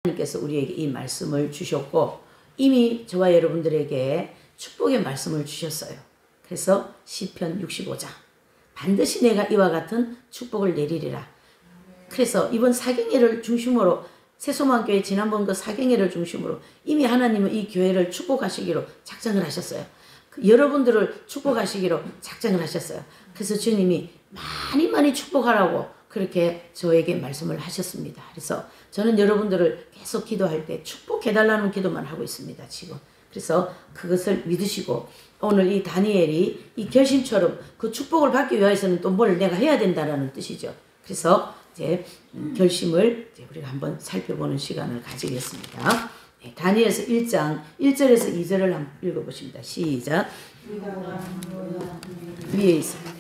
하나님께서 우리에게 이 말씀을 주셨고 이미 저와 여러분들에게 축복의 말씀을 주셨어요. 그래서 시편 65장 반드시 내가 이와 같은 축복을 내리리라. 그래서 이번 사경예를 중심으로 새소망교회 지난번 그 사경예를 중심으로 이미 하나님은 이 교회를 축복하시기로 작정을 하셨어요. 여러분들을 축복하시기로 작정을 하셨어요. 그래서 주님이 많이 축복하라고 그렇게 저에게 말씀을 하셨습니다. 그래서 저는 여러분들을 계속 기도할 때 축복해달라는 기도만 하고 있습니다. 지금. 그래서 그것을 믿으시고 오늘 이 다니엘이 이 결심처럼 그 축복을 받기 위해서는 또 뭘 내가 해야 된다는 뜻이죠. 그래서 이제 결심을 이제 우리가 한번 살펴보는 시간을 가지겠습니다. 네, 다니엘서 1장 1절에서 2절을 한번 읽어보십니다. 시작. 위에 있습니다.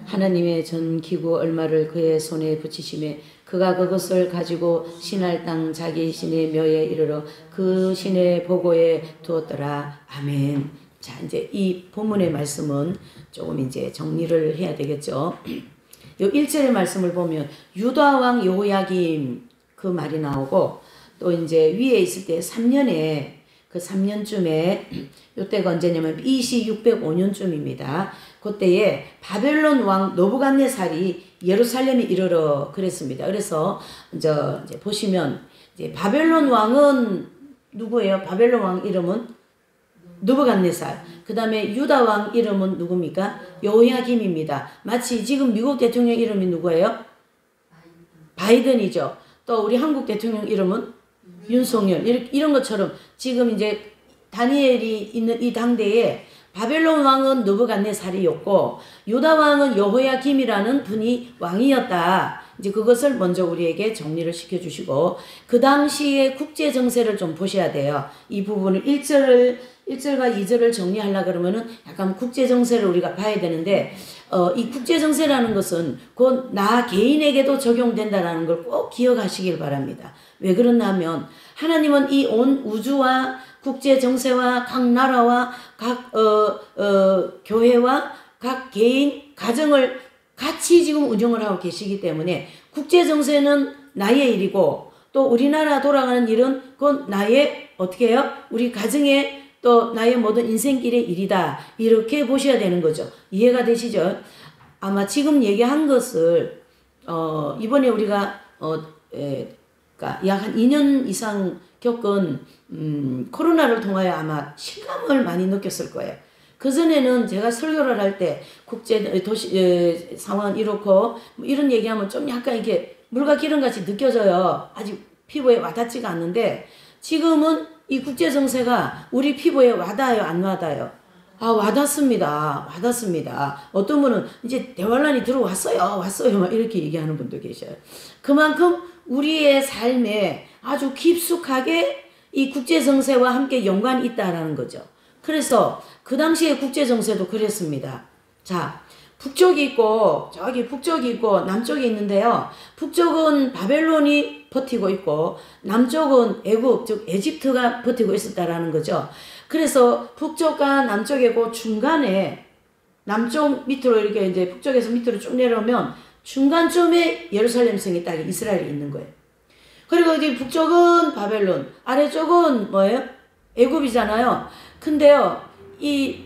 하나님의 전 기구 얼마를 그의 손에 붙이심에 그가 그것을 가지고 신할 땅 자기 신의 묘에 이르러 그 신의 보고에 두었더라. 아멘. 자, 이제 이 본문의 말씀은 조금 이제 정리를 해야 되겠죠. 요 1절의 말씀을 보면 유다 왕 여호야김 그 말이 나오고 또 이제 위에 있을 때 3년에 그 3년쯤에 요때가 언제냐면 BC 605년쯤입니다. 그때에 바벨론 왕 느부갓네살이 예루살렘에 이르러 그랬습니다. 그래서 이제 보시면 이제 바벨론 왕은 누구예요? 바벨론 왕 이름은 느부갓네살. 그 다음에 유다 왕 이름은 누굽니까? 여호야김입니다. 마치 지금 미국 대통령 이름이 누구예요? 바이든이죠. 또 우리 한국 대통령 이름은 윤석열. 이런 것처럼 지금 이제 다니엘이 있는 이 당대에 바벨론 왕은 느부갓네살이었고 유다 왕은 여호야김이라는 분이 왕이었다. 이제 그것을 먼저 우리에게 정리를 시켜주시고 그 당시의 국제 정세를 좀 보셔야 돼요. 이 부분을 1절과 2절을 정리하려고 그러면은 약간 국제 정세를 우리가 봐야 되는데 이 국제 정세라는 것은 곧 나 개인에게도 적용된다라는 걸 꼭 기억하시길 바랍니다. 왜 그러냐 하면 하나님은 이 온 우주와 국제 정세와 각 나라와 각 교회와 각 개인 가정을 같이 지금 운영을 하고 계시기 때문에 국제 정세는 나의 일이고 또 우리나라 돌아가는 일은 그건 나의 어떻게 해요? 우리 가정의 또 나의 모든 인생길의 일이다. 이렇게 보셔야 되는 거죠. 이해가 되시죠? 아마 지금 얘기한 것을 이번에 우리가 약 한 2년 이상 겪은 코로나를 통하여 아마 실감을 많이 느꼈을 거예요. 그전에는 제가 설교를 할 때 국제 도시 상황 이렇고 뭐 이런 얘기하면 좀 약간 이렇게 물과 기름같이 느껴져요. 아직 피부에 와닿지가 않는데 지금은 이 국제 정세가 우리 피부에 와닿아요, 안 와닿아요? 아, 와닿습니다. 어떤 분은 이제 대환란이 들어왔어요. 막 이렇게 얘기하는 분도 계셔요. 그만큼 우리의 삶에 아주 깊숙하게 이 국제 정세와 함께 연관이 있다라는 거죠. 그래서 그 당시에 국제 정세도 그랬습니다. 자, 북쪽이 있고 저기 북쪽이 있고 남쪽이 있는데요. 북쪽은 바벨론이 버티고 있고 남쪽은 애굽 즉 에집트가 버티고 있었다라는 거죠. 그래서 북쪽과 남쪽의 그 중간에 남쪽 밑으로 이렇게 이제 북쪽에서 밑으로 쭉 내려오면 중간쯤에 예루살렘 성이 딱 이스라엘이 있는 거예요. 그리고 이제 북쪽은 바벨론, 아래쪽은 뭐예요? 애굽이잖아요. 근데요, 이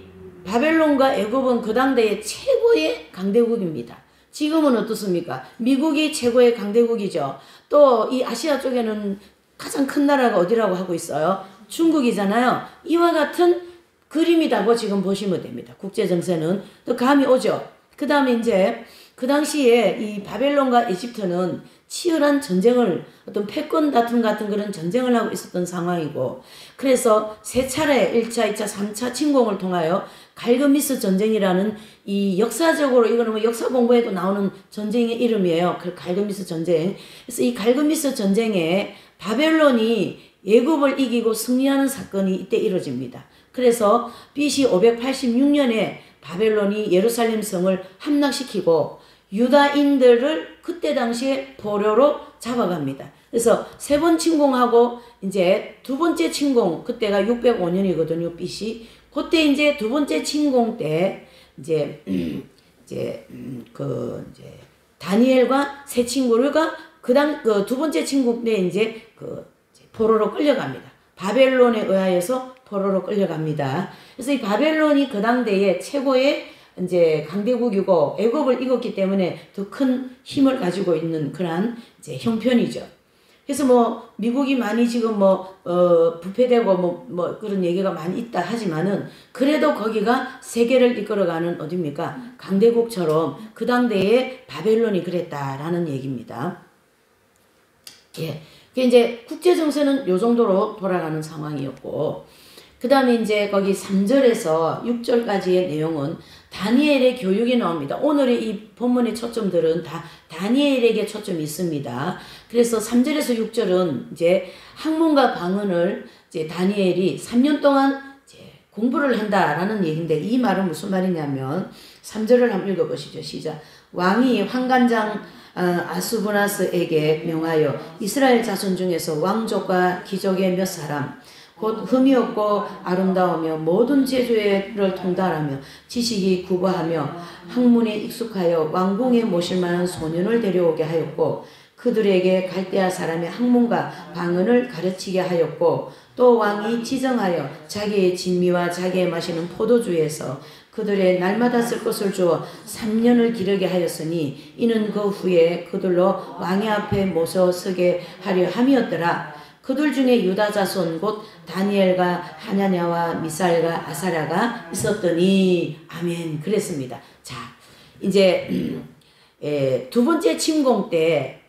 바벨론과 애굽은 그 당대의 최고의 강대국입니다. 지금은 어떻습니까? 미국이 최고의 강대국이죠. 또 이 아시아 쪽에는 가장 큰 나라가 어디라고 하고 있어요? 중국이잖아요. 이와 같은 그림이라고 지금 보시면 됩니다. 국제정세는. 또 감이 오죠. 그 다음에 이제 그 당시에 이 바벨론과 이집트는 치열한 전쟁을 어떤 패권 다툼 같은 그런 전쟁을 하고 있었던 상황이고 그래서 세 차례 1차, 2차, 3차 침공을 통하여 갈그미스 전쟁이라는 이 역사적으로 이거는 뭐 역사 공부에도 나오는 전쟁의 이름이에요. 그 갈그미스 전쟁. 그래서 이 갈그미스 전쟁에 바벨론이 애굽을 이기고 승리하는 사건이 이때 이루어집니다. 그래서 BC 586년에 바벨론이 예루살렘 성을 함락시키고 유다인들을 그때 당시에 포로로 잡아갑니다. 그래서 세 번 침공하고 이제 두 번째 침공 그때가 605년이거든요. BC. 그때 이제 두 번째 침공 때 이제 다니엘과 세 친구가 그 두 번째 친구 때 이제 포로로 끌려갑니다. 바벨론에 의하여서 포로로 끌려갑니다. 그래서 이 바벨론이 그 당대에 최고의 이제 강대국이고 애굽을 이겼기 때문에 더 큰 힘을 가지고 있는 그러한 이제 형편이죠. 그래서 뭐 미국이 많이 지금 부패되고 뭐 그런 얘기가 많이 있다 하지만은 그래도 거기가 세계를 이끌어가는 어디입니까? 강대국처럼 그 당대에 바벨론이 그랬다라는 얘기입니다. 예. 이제 국제 정세는 요 정도로 돌아가는 상황이었고, 그 다음에 이제 거기 3절에서 6절까지의 내용은 다니엘의 교육이 나옵니다. 오늘의 이 본문의 초점들은 다 다니엘에게 초점이 있습니다. 그래서 3절에서 6절은 이제 학문과 방언을 이제 다니엘이 3년 동안 이제 공부를 한다라는 얘기인데, 이 말은 무슨 말이냐면 3절을 한번 읽어보시죠. 시작. 왕이 환관장 아수부나스에게 명하여 이스라엘 자손 중에서 왕족과 귀족의 몇 사람 곧 흠이 없고 아름다우며 모든 제주를 통달하며 지식이 구부하며 학문에 익숙하여 왕궁에 모실 만한 소년을 데려오게 하였고, 그들에게 갈대아 사람의 학문과 방언을 가르치게 하였고, 또 왕이 지정하여 자기의 진미와 자기의 마시는 포도주에서 그들의 날마다 쓸 것을 주어 3년을 기르게 하였으니 이는 그 후에 그들로 왕의 앞에 모셔 서게 하려 함이었더라. 그들 중에 유다 자손 곧 다니엘과 하냐냐와 미사엘과 아사랴가 있었더니. 아멘. 그랬습니다. 자, 이제 두 번째 침공 때,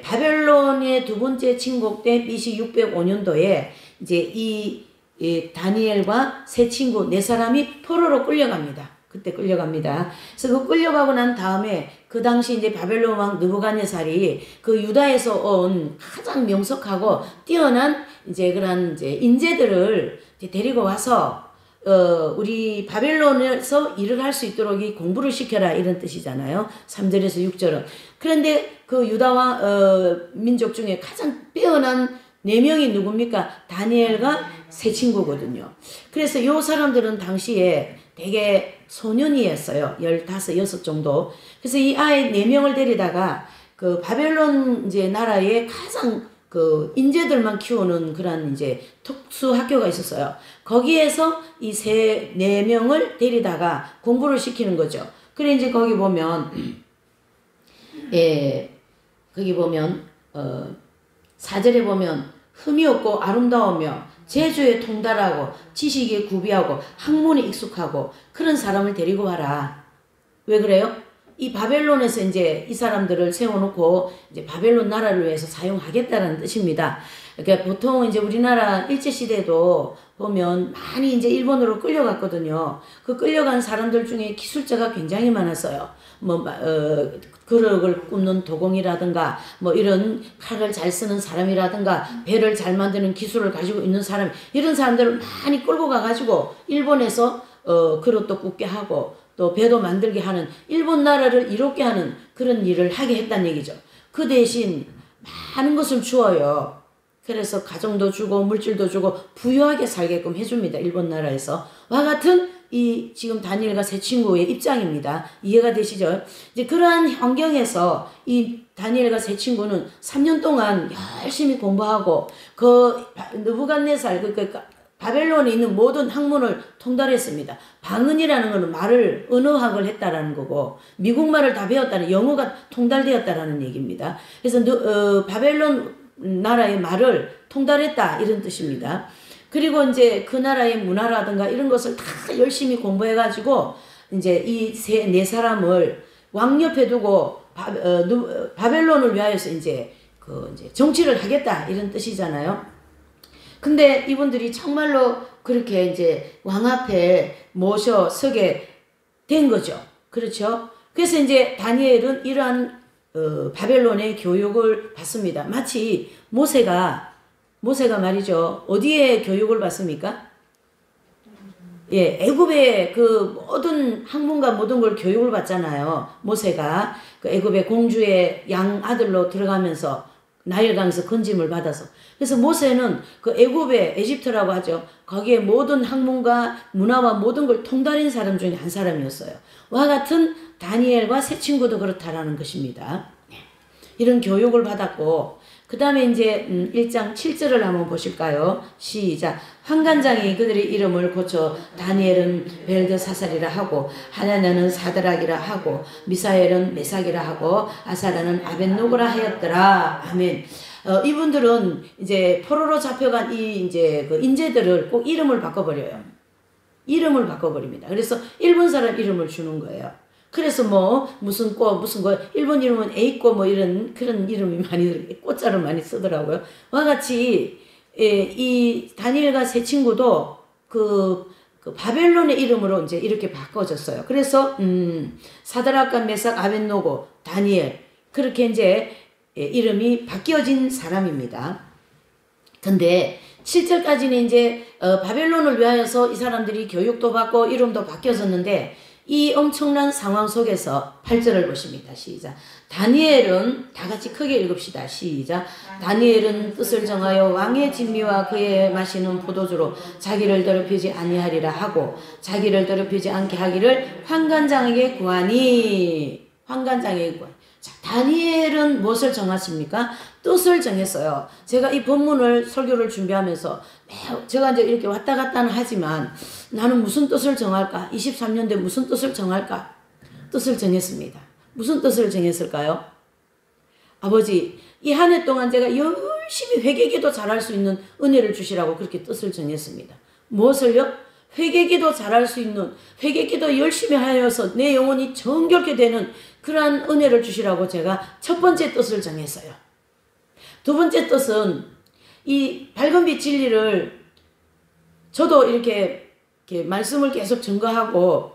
바벨론의 두 번째 침공 때 BC 605년도에 이제 이 다니엘과 세 친구 네 사람이 포로로 끌려갑니다. 그때 끌려갑니다. 그래서 그 끌려가고 난 다음에 그 당시 이제 바벨론 왕 느부갓네살이 그 유다에서 온 가장 명석하고 뛰어난 이제 그런 이제 인재들을 이제 데리고 와서 우리 바벨론에서 일을 할 수 있도록 이 공부를 시켜라, 이런 뜻이잖아요. 3절에서 6절은. 그런데 그 유다와 민족 중에 가장 뛰어난 4명이 누굽니까? 다니엘과 세 친구거든요. 그래서 이 사람들은 당시에 되게 소년이었어요. 15, 6 정도. 그래서 이 아이 4명을 데리다가 그 바벨론 이제 나라의 가장 그 인재들만 키우는 그런 이제 특수 학교가 있었어요. 거기에서 이 4명을 데리다가 공부를 시키는 거죠. 그래 이제 거기 보면 거기 보면 4절에 보면 흠이 없고 아름다우며 재주에 통달하고 지식에 구비하고 학문에 익숙하고 그런 사람을 데리고 와라. 왜 그래요? 이 바벨론에서 이제 이 사람들을 세워놓고 이제 바벨론 나라를 위해서 사용하겠다는 뜻입니다. 그러니까 보통 이제 우리나라 일제시대도 보면 많이 이제 일본으로 끌려갔거든요. 그 끌려간 사람들 중에 기술자가 굉장히 많았어요. 그릇을 굽는 도공이라든가 뭐 이런 칼을 잘 쓰는 사람이라든가 배를 잘 만드는 기술을 가지고 있는 사람, 이런 사람들을 많이 끌고 가가지고 일본에서 그릇도 굽게 하고 또 배도 만들게 하는, 일본 나라를 이롭게 하는 그런 일을 하게 했다는 얘기죠. 그 대신 많은 것을 주어요. 그래서 가정도 주고 물질도 주고 부유하게 살게끔 해줍니다. 일본 나라에서. 와 같은 이 지금 다니엘과 세 친구의 입장입니다. 이해가 되시죠? 이제 그러한 환경에서 이 다니엘과 세 친구는 3년 동안 열심히 공부하고 그 느부갓네살 바벨론에 있는 모든 학문을 통달했습니다. 방언이라는 것은 말을 언어학을 했다라는 거고 미국말을 다 배웠다는, 영어가 통달되었다라는 얘기입니다. 그래서 바벨론 나라의 말을 통달했다, 이런 뜻입니다. 그리고 이제 그 나라의 문화라든가 이런 것을 다 열심히 공부해가지고 이제 이 네 사람을 왕 옆에 두고 바벨론을 위하여서 이제 정치를 하겠다, 이런 뜻이잖아요. 근데 이분들이 정말로 그렇게 이제 왕 앞에 모셔 서게 된 거죠. 그렇죠? 그래서 이제 다니엘은 이러한 바벨론의 교육을 받습니다. 마치 모세가 말이죠. 어디에 교육을 받습니까? 예, 애굽의 그 모든 학문과 모든 걸 교육을 받잖아요. 모세가 그 애굽의 공주의 양 아들로 들어가면서 나일강에서 건짐을 받아서. 그래서 모세는 그 애굽의 에집트라고 하죠. 거기에 모든 학문과 문화와 모든 걸 통달인 사람 중에 한 사람이었어요. 와 같은 다니엘과 세 친구도 그렇다라는 것입니다. 이런 교육을 받았고, 그 다음에 이제 1장 7절을 한번 보실까요? 시작. 환관장이 그들의 이름을 고쳐 다니엘은 벨드사살이라 하고, 하나냐는 사드락이라 하고, 미사엘은 메삭이라 하고, 아사라는 아벤노고라 하였더라. 아멘. 이분들은 이제 포로로 잡혀간 이 이제 그 인재들을 꼭 이름을 바꿔버려요. 이름을 바꿔버립니다. 그래서 일본 사람 이름을 주는 거예요. 그래서 뭐 무슨 꽃 무슨 거 일본 이름은 에이꽃 뭐 이런 그런 이름이 많이 꽃자를 많이 쓰더라고요. 와 같이 이 다니엘과 세 친구도 그 바벨론의 이름으로 이제 이렇게 바꿔졌어요. 그래서 사드락과 메삭 아벤노고 다니엘 그렇게 이제 이름이 바뀌어진 사람입니다. 근데 7절까지는 이제 바벨론을 위하여서 이 사람들이 교육도 받고 이름도 바뀌어졌는데 이 엄청난 상황 속에서 8절을 보십니다. 시작. 다니엘은 다 같이 크게 읽읍시다. 시작. 다니엘은 뜻을 정하여 왕의 진미와 그의 마시는 포도주로 자기를 더럽히지 아니하리라 하고 자기를 더럽히지 않게 하기를 환관장에게 구하니. 환관장에게 구하니. 자, 다니엘은 무엇을 정하십니까? 뜻을 정했어요. 제가 이 본문을 설교를 준비하면서 제가 이제 이렇게 왔다 갔다는 하지만 나는 무슨 뜻을 정할까? 23년대 무슨 뜻을 정할까? 뜻을 정했습니다. 무슨 뜻을 정했을까요? 아버지, 이 한 해 동안 제가 열심히 회개기도 잘할 수 있는 은혜를 주시라고 그렇게 뜻을 정했습니다. 무엇을요? 회개기도 잘할 수 있는, 회개기도 열심히 하여서 내 영혼이 정결케 되는 그러한 은혜를 주시라고 제가 첫 번째 뜻을 정했어요. 두 번째 뜻은 이 밝은 빛 진리를 저도 이렇게 말씀을 계속 증거하고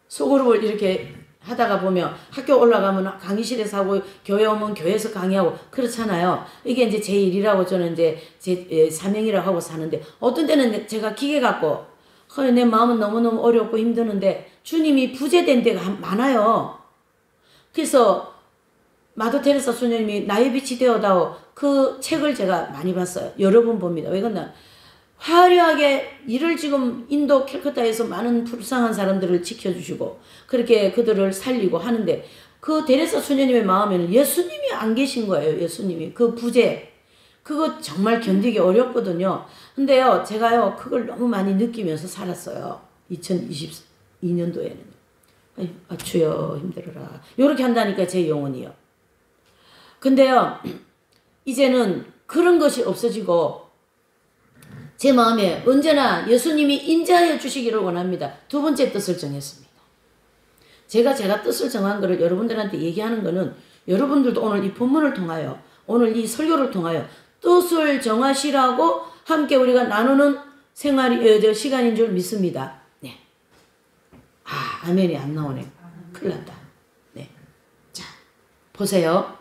소그룹을 이렇게 하다가 보면 학교 올라가면 강의실에서 하고 교회 오면 교회에서 강의하고 그렇잖아요. 이게 이제 제 일이라고 저는 이제 제 사명이라고 하고 사는데 어떤 때는 제가 기계 갖고 내 마음은 너무너무 어렵고 힘드는데 주님이 부재된 데가 많아요. 그래서 마더 테레사 수녀님이 나의 빛이 되어다오 그 책을 제가 많이 봤어요. 여러 번 봅니다. 왜 그러나 화려하게 일을 지금 인도 캘커타에서 많은 불쌍한 사람들을 지켜주시고 그렇게 그들을 살리고 하는데 그 테레사 수녀님의 마음에는 예수님이 안 계신 거예요. 예수님이. 그 부재. 그거 정말 견디기 어렵거든요. 근데요, 제가요, 그걸 너무 많이 느끼면서 살았어요. 2022년도에는. 주여 힘들어라. 요렇게 한다니까 제 영혼이요. 근데요, 이제는 그런 것이 없어지고 제 마음에 언제나 예수님이 인자하여 주시기를 원합니다. 두 번째 뜻을 정했습니다. 제가 뜻을 정한 거를 여러분들한테 얘기하는 거는 여러분들도 오늘 이 본문을 통하여 오늘 이 설교를 통하여 뜻을 정하시라고 함께 우리가 나누는 시간인 줄 믿습니다. 네. 아멘이 안 나오네. 큰일 났다. 네. 자, 보세요.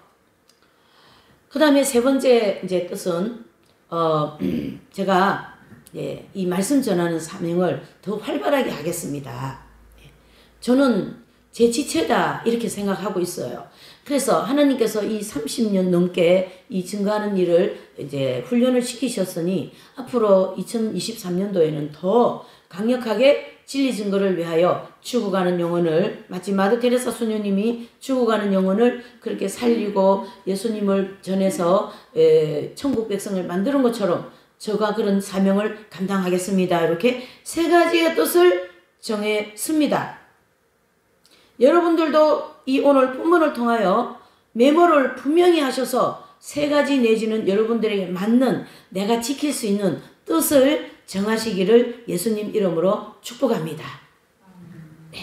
그 다음에 세 번째 이제 뜻은 제가 이 말씀 전하는 사명을 더 활발하게 하겠습니다. 저는 제 지체다 이렇게 생각하고 있어요. 그래서 하나님께서 이 30년 넘게 이 증거하는 일을 이제 훈련을 시키셨으니 앞으로 2023년도에는 더 강력하게 진리 증거를 위하여 죽어가는 영혼을 마치 마더 테레사 수녀님이 죽어가는 영혼을 그렇게 살리고 예수님을 전해서 천국 백성을 만드는 것처럼 저가 그런 사명을 감당하겠습니다. 이렇게 세 가지의 뜻을 정했습니다. 여러분들도 이 오늘 본문을 통하여 메모를 분명히 하셔서 세 가지 내지는 여러분들에게 맞는 내가 지킬 수 있는 뜻을 정하시기를 예수님 이름으로 축복합니다. 네.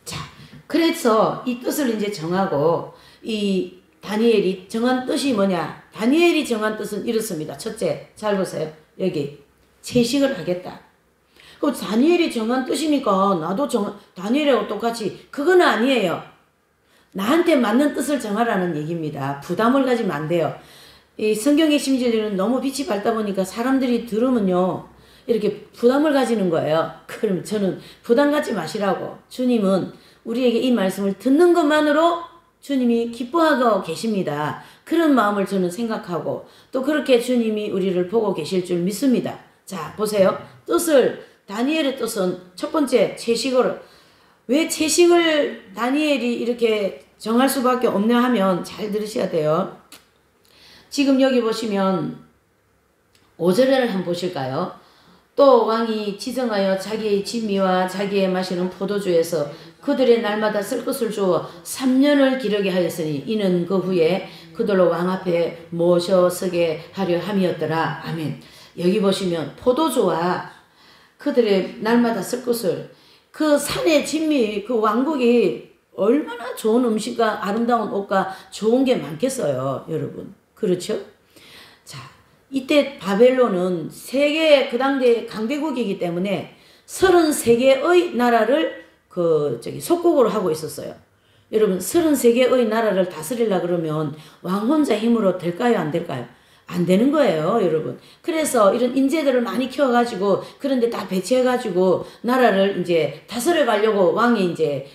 자, 그래서 이 뜻을 이제 정하고 이 다니엘이 정한 뜻이 뭐냐? 다니엘이 정한 뜻은 이렇습니다. 첫째, 잘 보세요. 여기 채식을 하겠다. 그 다니엘이 정한 뜻이니까 나도 다니엘하고 똑같이 그건 아니에요. 나한테 맞는 뜻을 정하라는 얘기입니다. 부담을 가지면 안 돼요. 이 성경의 심지어는 너무 빛이 밝다 보니까 사람들이 들으면요 이렇게 부담을 가지는 거예요. 그럼 저는 부담 갖지 마시라고. 주님은 우리에게 이 말씀을 듣는 것만으로 주님이 기뻐하고 계십니다. 그런 마음을 저는 생각하고 또 그렇게 주님이 우리를 보고 계실 줄 믿습니다. 자, 보세요. 다니엘의 뜻은 첫 번째 채식을, 왜 채식을 다니엘이 이렇게 정할 수밖에 없냐 하면 잘 들으셔야 돼요. 지금 여기 보시면 5절을 한번 보실까요? 또 왕이 지정하여 자기의 진미와 자기의 마시는 포도주에서 그들의 날마다 쓸 것을 주어 3년을 기르게 하였으니 이는 그 후에 그들로 왕 앞에 모셔서게 하려 함이었더라. 아멘. 여기 보시면 포도주와 그들의 날마다 쓸 것을, 그 산의 진미, 그 왕국이 얼마나 좋은 음식과 아름다운 옷과 좋은 게 많겠어요, 여러분. 그렇죠? 자, 이때 바벨론은 그 당대 강대국이기 때문에 33개의 나라를 속국으로 하고 있었어요. 여러분, 33개의 나라를 다스리려 그러면 왕 혼자 힘으로 될까요? 안 될까요? 안 되는 거예요, 여러분. 그래서 이런 인재들을 많이 키워가지고, 그런데 다 배치해가지고, 나라를 이제 다스려 가려고 왕이 이제,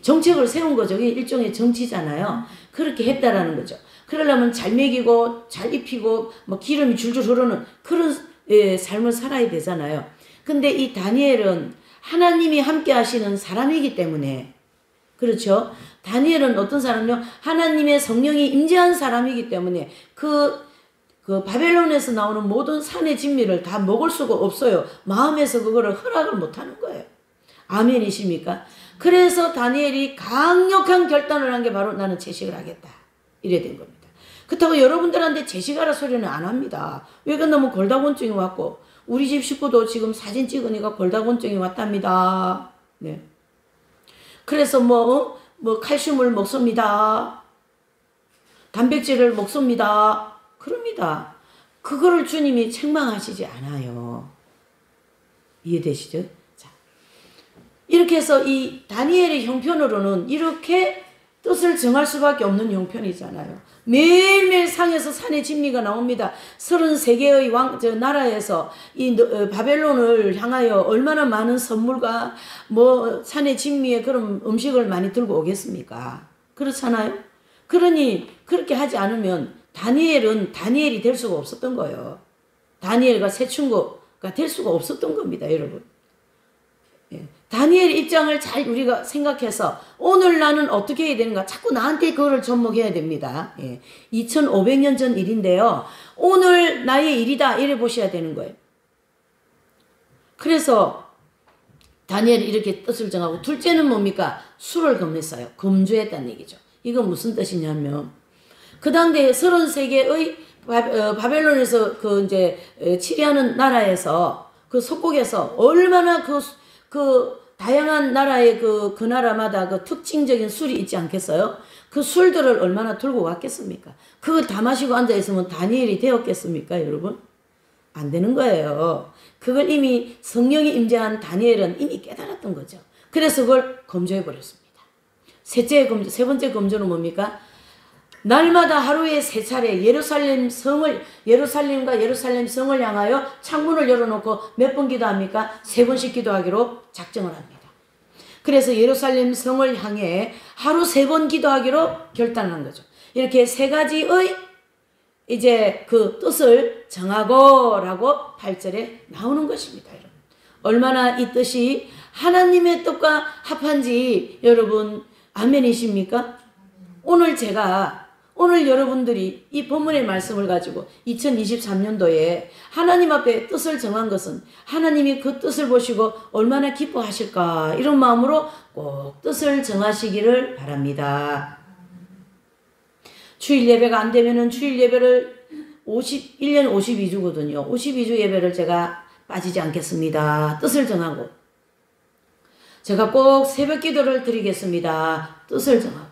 정책을 세운 거죠. 이게 일종의 정치잖아요. 그렇게 했다라는 거죠. 그러려면 잘 먹이고, 잘 입히고, 뭐 기름이 줄줄 흐르는 그런 삶을 살아야 되잖아요. 근데 이 다니엘은 하나님이 함께 하시는 사람이기 때문에, 그렇죠? 다니엘은 어떤 사람이요? 하나님의 성령이 임재한 사람이기 때문에 그 바벨론에서 나오는 모든 산의 진미를 다 먹을 수가 없어요. 마음에서 그거를 허락을 못 하는 거예요. 아멘이십니까? 그래서 다니엘이 강력한 결단을 한 게 바로 나는 채식을 하겠다. 이래 된 겁니다. 그렇다고 여러분들한테 채식하라 소리는 안 합니다. 왜 그러냐면 골다공증이 왔고, 우리 집 식구도 지금 사진 찍으니까 골다공증이 왔답니다. 네. 그래서 뭐 칼슘을 먹습니다. 단백질을 먹습니다. 그럽니다. 그거를 주님이 책망하시지 않아요. 이해되시죠? 자, 이렇게 해서 이 다니엘의 형편으로는 이렇게 뜻을 정할 수밖에 없는 형편이잖아요. 매일매일 상에서 산의 진미가 나옵니다. 33개의 나라에서 이 바벨론을 향하여 얼마나 많은 선물과 산의 진미의 그런 음식을 많이 들고 오겠습니까? 그렇잖아요? 그러니 그렇게 하지 않으면 다니엘이 될 수가 없었던 거예요. 다니엘과 새 친구가 될 수가 없었던 겁니다, 여러분. 예. 다니엘의 입장을 잘 우리가 생각해서 오늘 나는 어떻게 해야 되는가, 자꾸 나한테 그거를 접목해야 됩니다. 예. 2500년 전 일인데요. 오늘 나의 일이다, 이래 보셔야 되는 거예요. 그래서 다니엘이 이렇게 뜻을 정하고, 둘째는 뭡니까? 술을 금했어요. 금주했다는 얘기죠. 이건 무슨 뜻이냐면, 그 당대에 33개의 바벨론에서 치리하는 나라에서, 그 속국에서 얼마나 그 다양한 나라의 그 나라마다 그 특징적인 술이 있지 않겠어요? 그 술들을 얼마나 들고 왔겠습니까? 그걸 다 마시고 앉아있으면 다니엘이 되었겠습니까, 여러분? 안 되는 거예요. 그걸 이미 성령이 임재한 다니엘은 이미 깨달았던 거죠. 그래서 그걸 금주해버렸습니다. 세 번째 금주는 뭡니까? 날마다 하루에 3차례 예루살렘과 예루살렘 성을 향하여 창문을 열어놓고 몇 번 기도합니까? 3번씩 기도하기로 작정을 합니다. 그래서 예루살렘 성을 향해 하루 3번 기도하기로 결단한 거죠. 이렇게 3가지의 이제 그 뜻을 정하고라고 8절에 나오는 것입니다, 여러분. 얼마나 이 뜻이 하나님의 뜻과 합한지 여러분 아멘이십니까? 오늘 여러분들이 이 본문의 말씀을 가지고 2023년도에 하나님 앞에 뜻을 정한 것은 하나님이 그 뜻을 보시고 얼마나 기뻐하실까, 이런 마음으로 꼭 뜻을 정하시기를 바랍니다. 주일 예배가 안 되면은 주일 예배를 1년 52주거든요. 52주 예배를 제가 빠지지 않겠습니다. 뜻을 정하고. 제가 꼭 새벽 기도를 드리겠습니다. 뜻을 정하고.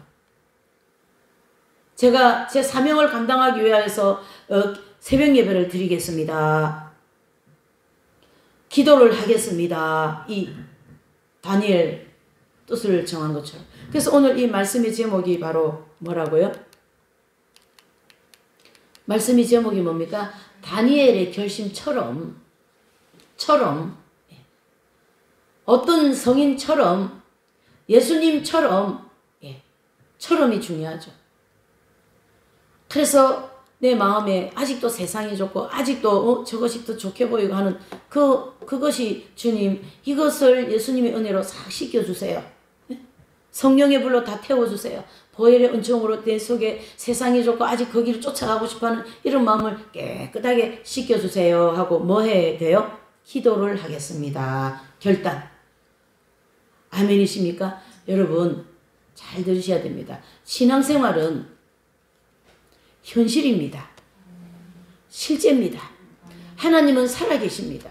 제가 제 사명을 감당하기 위해서 새벽 예배를 드리겠습니다. 기도를 하겠습니다. 이 다니엘 뜻을 정한 것처럼. 그래서 오늘 이 말씀의 제목이 바로 뭐라고요? 말씀의 제목이 뭡니까? 다니엘의 결심처럼, 어떤 성인처럼, 예수님처럼, 처럼이 중요하죠. 그래서 내 마음에 아직도 세상이 좋고 아직도 저것이 더 좋게 보이고 하는 그것이 주님, 이것을 예수님의 은혜로 싹 씻겨주세요. 성령의 불로 다 태워주세요. 보혈의 은총으로 내 속에 세상이 좋고 아직 거기를 쫓아가고 싶어하는 이런 마음을 깨끗하게 씻겨주세요 하고 뭐 해야 돼요? 기도를 하겠습니다. 결단. 아멘이십니까? 여러분 잘 들으셔야 됩니다. 신앙생활은 현실입니다. 실제입니다. 하나님은 살아계십니다.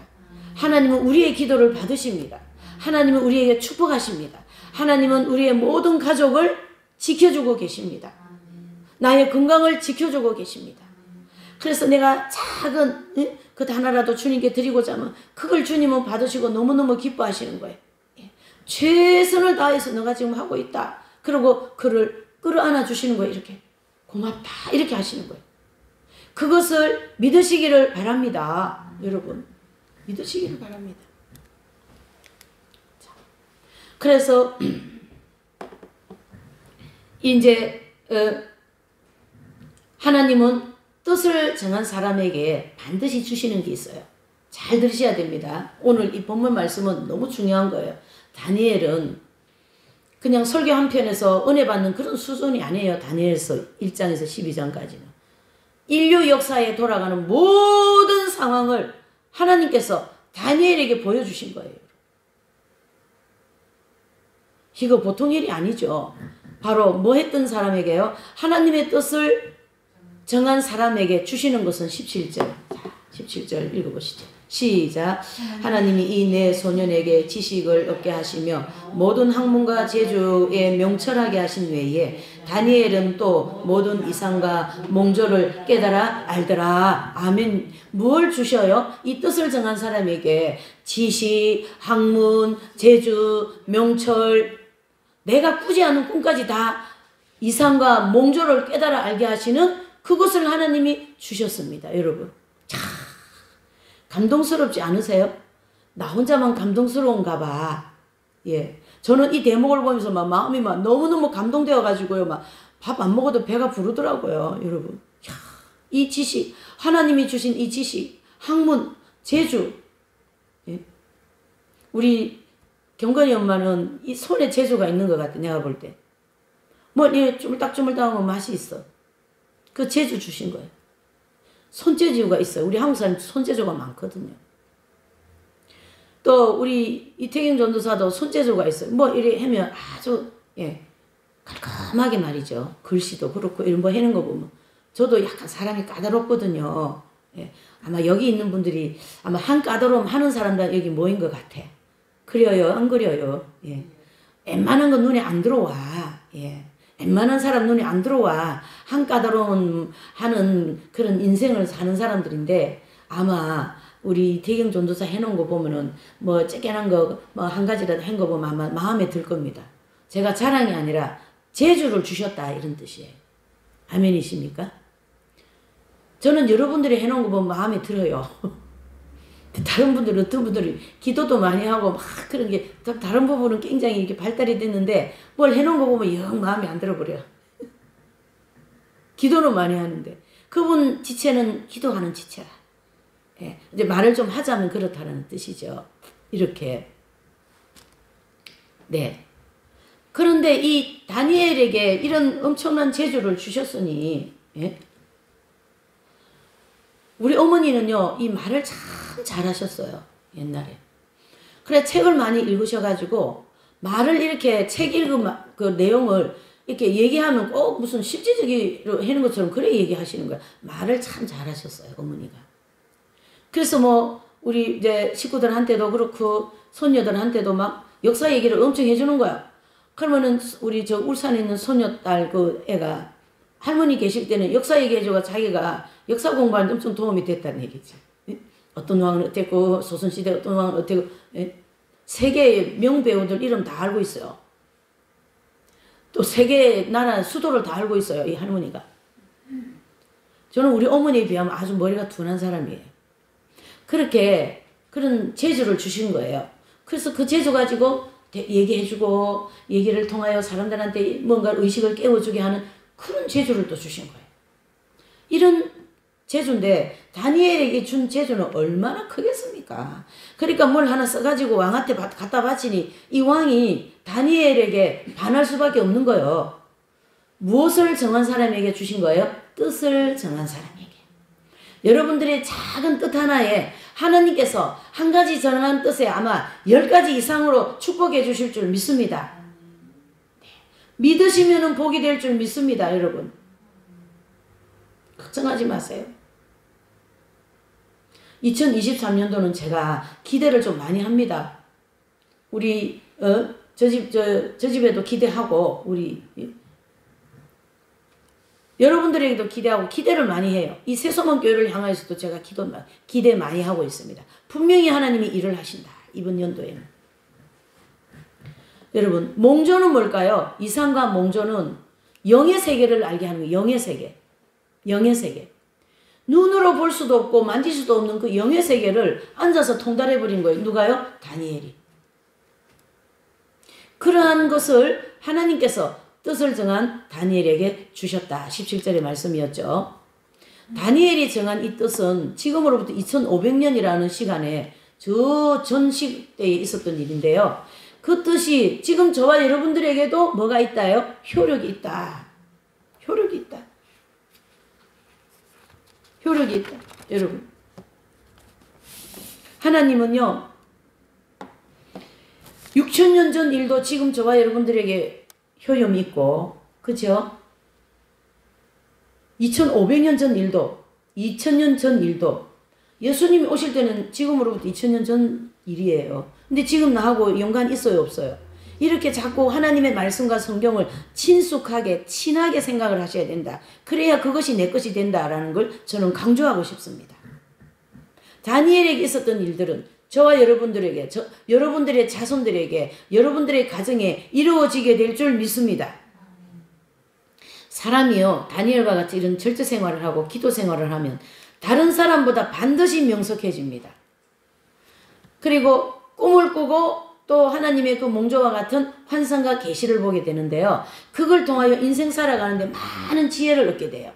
하나님은 우리의 기도를 받으십니다. 하나님은 우리에게 축복하십니다. 하나님은 우리의 모든 가족을 지켜주고 계십니다. 나의 건강을 지켜주고 계십니다. 그래서 내가 작은 그 하나라도 주님께 드리고자 하면 그걸 주님은 받으시고 너무너무 기뻐하시는 거예요. 최선을 다해서 너가 지금 하고 있다. 그리고 그를 끌어안아 주시는 거예요. 이렇게 고맙다 이렇게 하시는 거예요. 그것을 믿으시기를 바랍니다. 여러분 믿으시기를 바랍니다. 자, 그래서 이제 하나님은 뜻을 정한 사람에게 반드시 주시는 게 있어요. 잘 들으셔야 됩니다. 오늘 이 본문 말씀은 너무 중요한 거예요. 다니엘은 그냥 설교 한 편에서 은혜 받는 그런 수준이 아니에요. 다니엘서 1장에서 12장까지는. 인류 역사에 돌아가는 모든 상황을 하나님께서 다니엘에게 보여주신 거예요. 이거 보통 일이 아니죠. 바로 뭐 했던 사람에게요? 하나님의 뜻을 정한 사람에게 주시는 것은 17절. 자, 17절 읽어보시죠. 시작. 하나님이 이 네 소년에게 지식을 얻게 하시며 모든 학문과 재주에 명철하게 하신 외에 다니엘은 또 모든 이상과 몽조를 깨달아 알더라. 아멘. 뭘 주셔요? 이 뜻을 정한 사람에게 지식, 학문, 재주, 명철, 내가 꾸지 않은 꿈까지 다 이상과 몽조를 깨달아 알게 하시는 그것을 하나님이 주셨습니다. 여러분. 참 감동스럽지 않으세요? 나 혼자만 감동스러운가 봐. 예. 저는 이 대목을 보면서 막 마음이 막 너무너무 감동되어 가지고요. 막 밥 안 먹어도 배가 부르더라고요. 여러분. 야, 이 지식, 하나님이 주신 이 지식, 학문, 재주. 예. 우리 경건이 엄마는 이 손에 재주가 있는 것 같아. 내가 볼 때. 뭐 이 주물딱주물딱하면 맛이 있어. 그 재주 주신 거예요. 손재주가 있어요. 우리 한국 사람 손재주가 많거든요. 또 우리 이태경 전도사도 손재주가 있어요. 뭐 이래 하면 아주 깔끔하게 말이죠. 글씨도 그렇고 이런 뭐 하는 거 보면 저도 약간 사람이 까다롭거든요. 예. 아마 여기 있는 분들이 아마 한 까다로움 하는 사람들 여기 모인 것 같아. 그려요? 안 그려요? 예. 웬만한 건 눈에 안 들어와. 예. 웬만한 사람 눈에 안 들어와. 한 까다로운 하는 그런 인생을 사는 사람들인데 아마 우리 대경 전도사 해놓은 거 보면은 뭐 쬐깨난 거 뭐 한 가지라도 한 거 보면 아마 마음에 들 겁니다. 제가 자랑이 아니라 재주를 주셨다 이런 뜻이에요. 아멘이십니까? 저는 여러분들이 해놓은 거 보면 마음에 들어요. 다른 분들은 어떤 분들이 기도도 많이 하고 막 그런 게 다른 부분은 굉장히 이렇게 발달이 됐는데 뭘 해놓은 거 보면 영 마음에 안 들어버려. 기도는 많이 하는데 그분 지체는 기도하는 지체라. 예, 이제 말을 좀 하자면 그렇다는 뜻이죠. 이렇게. 네. 그런데 이 다니엘에게 이런 엄청난 재주를 주셨으니 예? 우리 어머니는요 이 말을 참 잘하셨어요. 옛날에. 그래 책을 많이 읽으셔가지고 말을 이렇게 책 읽은 그 내용을 이렇게 얘기하면 꼭 무슨 실제적으로 하는 것처럼 그래 얘기하시는 거야. 말을 참 잘하셨어요. 어머니가. 그래서 뭐 우리 이제 식구들한테도 그렇고 손녀들한테도 막 역사 얘기를 엄청 해주는 거야. 그러면은 우리 저 울산에 있는 손녀딸 그 애가 할머니 계실 때는 역사 얘기해줘가 자기가 역사 공부하는데 엄청 도움이 됐다는 얘기지. 어떤 왕은 어땠고 조선시대 어떤 왕은 어땠고 세계의 명배우들 이름 다 알고 있어요. 또 세계 나라 수도를 다 알고 있어요. 이 할머니가. 저는 우리 어머니에 비하면 아주 머리가 둔한 사람이에요. 그렇게 그런 재주를 주신 거예요. 그래서 그 재주 가지고 얘기해주고 얘기를 통하여 사람들한테 뭔가 의식을 깨워주게 하는 그런 재주를 또 주신 거예요. 이런 재주인데 다니엘에게 준 재주는 얼마나 크겠습니까? 그러니까 뭘 하나 써가지고 왕한테 갖다 바치니 이 왕이 다니엘에게 반할 수밖에 없는 거예요. 무엇을 정한 사람에게 주신 거예요? 뜻을 정한 사람에게. 여러분들의 작은 뜻 하나에 하나님께서 한 가지 정한 뜻에 아마 10가지 이상으로 축복해 주실 줄 믿습니다. 믿으시면 복이 될 줄 믿습니다, 여러분. 걱정하지 마세요. 2023년도는 제가 기대를 좀 많이 합니다. 우리 저 집에도 기대하고 우리 여러분들에게도 기대하고 기대를 많이 해요. 이 새소문 교회를 향해서도 제가 기대 많이 하고 있습니다. 분명히 하나님이 일을 하신다. 이번 연도에는. 여러분, 몽조는 뭘까요? 이상과 몽조는 영의 세계를 알게 하는 거예요. 영의 세계. 영의 세계. 눈으로 볼 수도 없고 만질 수도 없는 그 영의 세계를 앉아서 통달해버린 거예요. 누가요? 다니엘이. 그러한 것을 하나님께서 뜻을 정한 다니엘에게 주셨다. 17절의 말씀이었죠. 다니엘이 정한 이 뜻은 지금으로부터 2500년이라는 시간에 저 전 시대에 있었던 일인데요. 그 뜻이 지금 저와 여러분들에게도 뭐가 있다요? 효력이 있다. 효력이 있다. 효력이 있다. 여러분. 하나님은요. 6000년 전 일도 지금 저와 여러분들에게 효염이 있고, 그죠? 2500년 전 일도, 2000년 전 일도, 예수님이 오실 때는 지금으로부터 2000년 전 일이에요. 근데 지금 나하고 연관 있어요, 없어요? 이렇게 자꾸 하나님의 말씀과 성경을 친숙하게, 친하게 생각을 하셔야 된다. 그래야 그것이 내 것이 된다라는 걸 저는 강조하고 싶습니다. 다니엘에게 있었던 일들은 저와 여러분들에게, 여러분들의 자손들에게, 여러분들의 가정에 이루어지게 될 줄 믿습니다. 사람이요, 다니엘과 같이 이런 절제 생활을 하고 기도 생활을 하면 다른 사람보다 반드시 명석해집니다. 그리고 꿈을 꾸고 또 하나님의 그 몽조와 같은 환상과 계시를 보게 되는데요. 그걸 통하여 인생 살아가는데 많은 지혜를 얻게 돼요.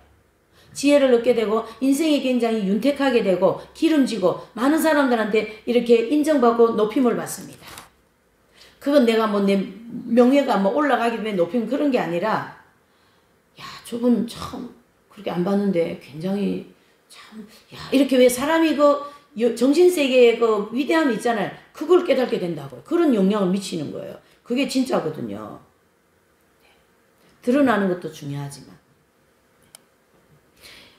지혜를 얻게 되고 인생이 굉장히 윤택하게 되고 기름지고 많은 사람들한테 이렇게 인정받고 높임을 받습니다. 그건 내가 뭐 내 명예가 뭐 올라가기 때문에 높임 그런 게 아니라, 야, 저분 참 그렇게 안 봤는데 굉장히 참, 야, 이렇게 왜 사람이 그 정신세계의 그 위대함이 있잖아요. 그걸 깨닫게 된다고요. 그런 영향을 미치는 거예요. 그게 진짜거든요. 드러나는 것도 중요하지만.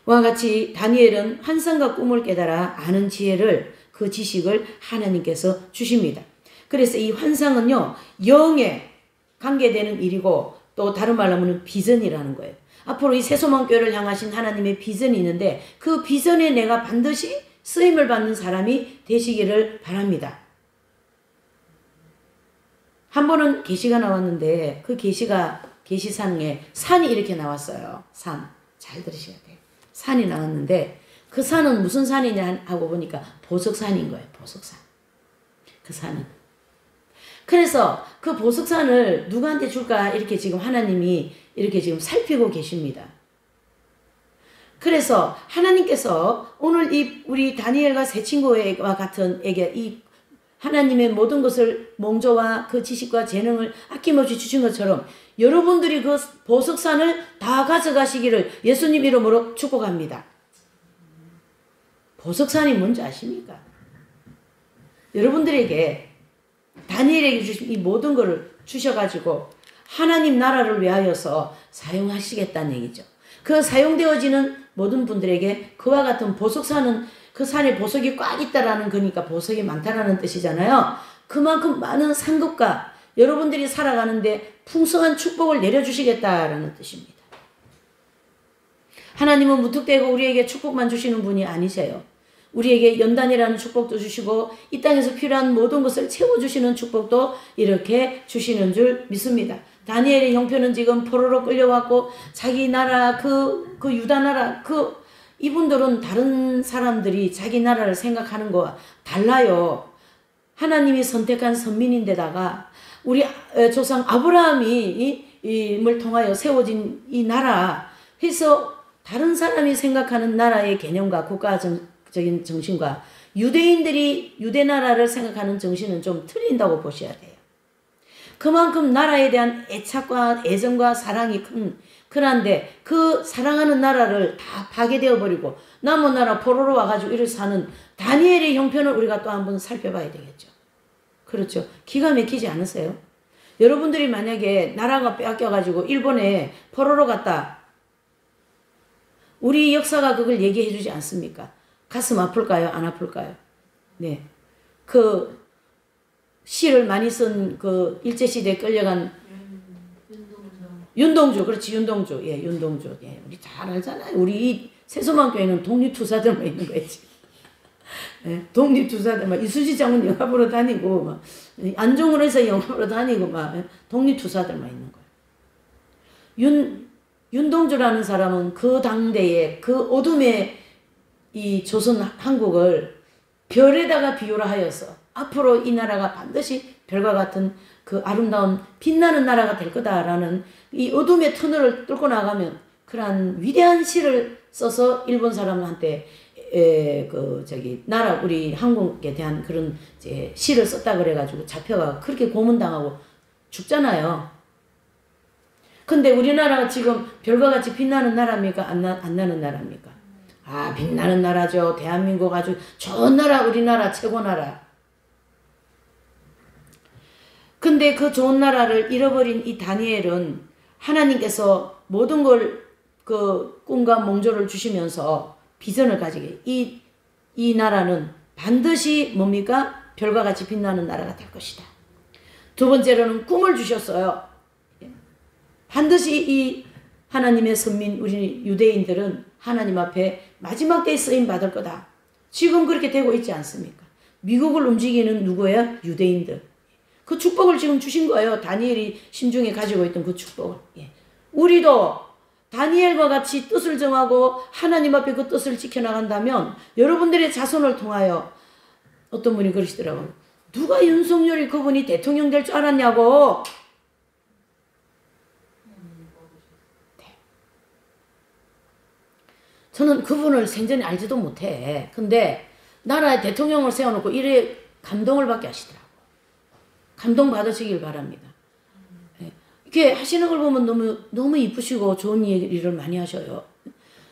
와 같이 다니엘은 환상과 꿈을 깨달아 아는 지혜를, 그 지식을 하나님께서 주십니다. 그래서 이 환상은요, 영에 관계되는 일이고 또 다른 말로 하면 비전이라는 거예요. 앞으로 이 새소망교회를 향하신 하나님의 비전이 있는데 그 비전에 내가 반드시 쓰임을 받는 사람이 되시기를 바랍니다. 한 번은 계시가 나왔는데 그 계시상에 산이 이렇게 나왔어요. 산. 잘 들으셔야 돼요. 산이 나왔는데 그 산은 무슨 산이냐 하고 보니까 보석산인 거예요. 보석산. 그 산은. 그래서 그 보석산을 누구한테 줄까 이렇게 지금 하나님이 이렇게 지금 살피고 계십니다. 그래서 하나님께서 오늘 이 우리 다니엘과 세 친구와 같은 에게 이 하나님의 모든 것을 몽조와 그 지식과 재능을 아낌없이 주신 것처럼 여러분들이 그 보석산을 다 가져가시기를 예수님 이름으로 축복합니다. 보석산이 뭔지 아십니까? 여러분들에게 다니엘에게 주신 이 모든 것을 주셔가지고 하나님 나라를 위하여서 사용하시겠다는 얘기죠. 그 사용되어지는 모든 분들에게 그와 같은 보석산은 그 산에 보석이 꽉 있다라는 거니까 보석이 많다라는 뜻이잖아요. 그만큼 많은 상급과 여러분들이 살아가는데 풍성한 축복을 내려주시겠다라는 뜻입니다. 하나님은 무턱대고 우리에게 축복만 주시는 분이 아니세요. 우리에게 연단이라는 축복도 주시고 이 땅에서 필요한 모든 것을 채워주시는 축복도 이렇게 주시는 줄 믿습니다. 다니엘의 형편은 지금 포로로 끌려왔고 자기 나라 그 유다 나라 이분들은 다른 사람들이 자기 나라를 생각하는 거와 달라요. 하나님이 선택한 선민인데다가 우리 조상 아브라함이 을 통하여 세워진 이 나라 해서 다른 사람이 생각하는 나라의 개념과 국가적인 정신과 유대인들이 유대 나라를 생각하는 정신은 좀 틀린다고 보셔야 돼요. 그만큼 나라에 대한 애착과 애정과 사랑이 큰데 그 사랑하는 나라를 다 파괴되어 버리고 남은 나라 포로로 와가지고 이를 사는 다니엘의 형편을 우리가 또 한번 살펴봐야 되겠죠. 그렇죠. 기가 막히지 않으세요? 여러분들이 만약에 나라가 빼앗겨가지고 일본에 포로로 갔다. 우리 역사가 그걸 얘기해 주지 않습니까? 가슴 아플까요? 안 아플까요? 네. 그 시를 많이 쓴 그 일제시대에 끌려간 윤동주. 그렇지, 윤동주. 예, 윤동주. 예, 우리 잘 알잖아요. 우리 세소만교회는 독립투사들만 있는 거지. 예, 독립투사들, 이수지 장군 영화 보러 다니고, 막, 안종훈에서 영화 보러 다니고, 막, 독립투사들만 있는 거예요. 윤동주라는 사람은 그 당대에 그 어둠의 이 조선 한국을 별에다가 비유를 하여서 앞으로 이 나라가 반드시 별과 같은 그 아름다운 빛나는 나라가 될 거다라는 이 어둠의 터널을 뚫고 나가면 그러한 위대한 시를 써서 일본 사람한테 나라 우리 한국에 대한 그런 이제 시를 썼다 그래가지고 잡혀가 그렇게 고문당하고 죽잖아요. 근데 우리나라가 지금 별과 같이 빛나는 나라입니까? 안 나는 나라입니까? 아, 빛나는 나라죠. 대한민국 아주 좋은 나라, 우리나라 최고 나라. 근데 그 좋은 나라를 잃어버린 이 다니엘은 하나님께서 모든 걸 그 꿈과 몽조를 주시면서 비전을 가지게 이 나라는 반드시 뭡니까? 별과 같이 빛나는 나라가 될 것이다. 두 번째로는 꿈을 주셨어요. 반드시 이 하나님의 선민 우리 유대인들은 하나님 앞에 마지막 때에 쓰임 받을 거다. 지금 그렇게 되고 있지 않습니까? 미국을 움직이는 누구예요? 유대인들. 그 축복을 지금 주신 거예요. 다니엘이 심중에 가지고 있던 그 축복을. 예. 우리도 다니엘과 같이 뜻을 정하고 하나님 앞에 그 뜻을 지켜나간다면 여러분들의 자손을 통하여 어떤 분이 그러시더라고요. 누가 윤석열이 그분이 대통령 될 줄 알았냐고. 네. 저는 그분을 생전에 알지도 못해. 근데 나라의 대통령을 세워놓고 이래 감동을 받게 하시더라고요. 감동 받으시길 바랍니다. 이렇게 하시는 걸 보면 너무 이쁘시고 좋은 일을 많이 하셔요.